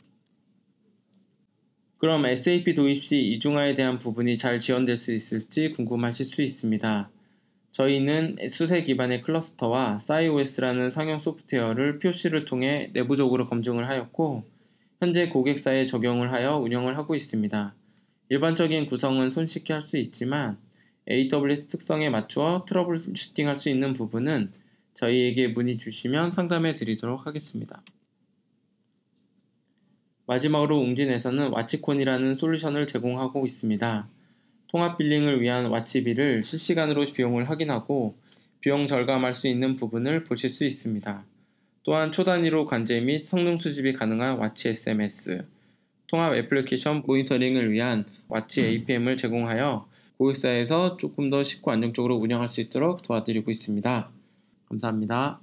그럼 SAP 도입 시 이중화에 대한 부분이 잘 지원될 수 있을지 궁금하실 수 있습니다. 저희는 수세 기반의 클러스터와 SciOS라는 상용 소프트웨어를 POC를 통해 내부적으로 검증을 하였고 현재 고객사에 적용을 하여 운영을 하고 있습니다. 일반적인 구성은 손쉽게 할 수 있지만 AWS 특성에 맞추어 트러블 슈팅할 수 있는 부분은 저희에게 문의 주시면 상담해 드리도록 하겠습니다. 마지막으로 웅진에서는 와치콘이라는 솔루션을 제공하고 있습니다. 통합 빌링을 위한 와치비를 실시간으로 비용을 확인하고 비용 절감할 수 있는 부분을 보실 수 있습니다. 또한 초단위로 관제 및 성능 수집이 가능한 와치 SMS, 통합 애플리케이션 모니터링을 위한 와치 APM을 제공하여 고객사에서 조금 더 쉽고 안정적으로 운영할 수 있도록 도와드리고 있습니다. 감사합니다.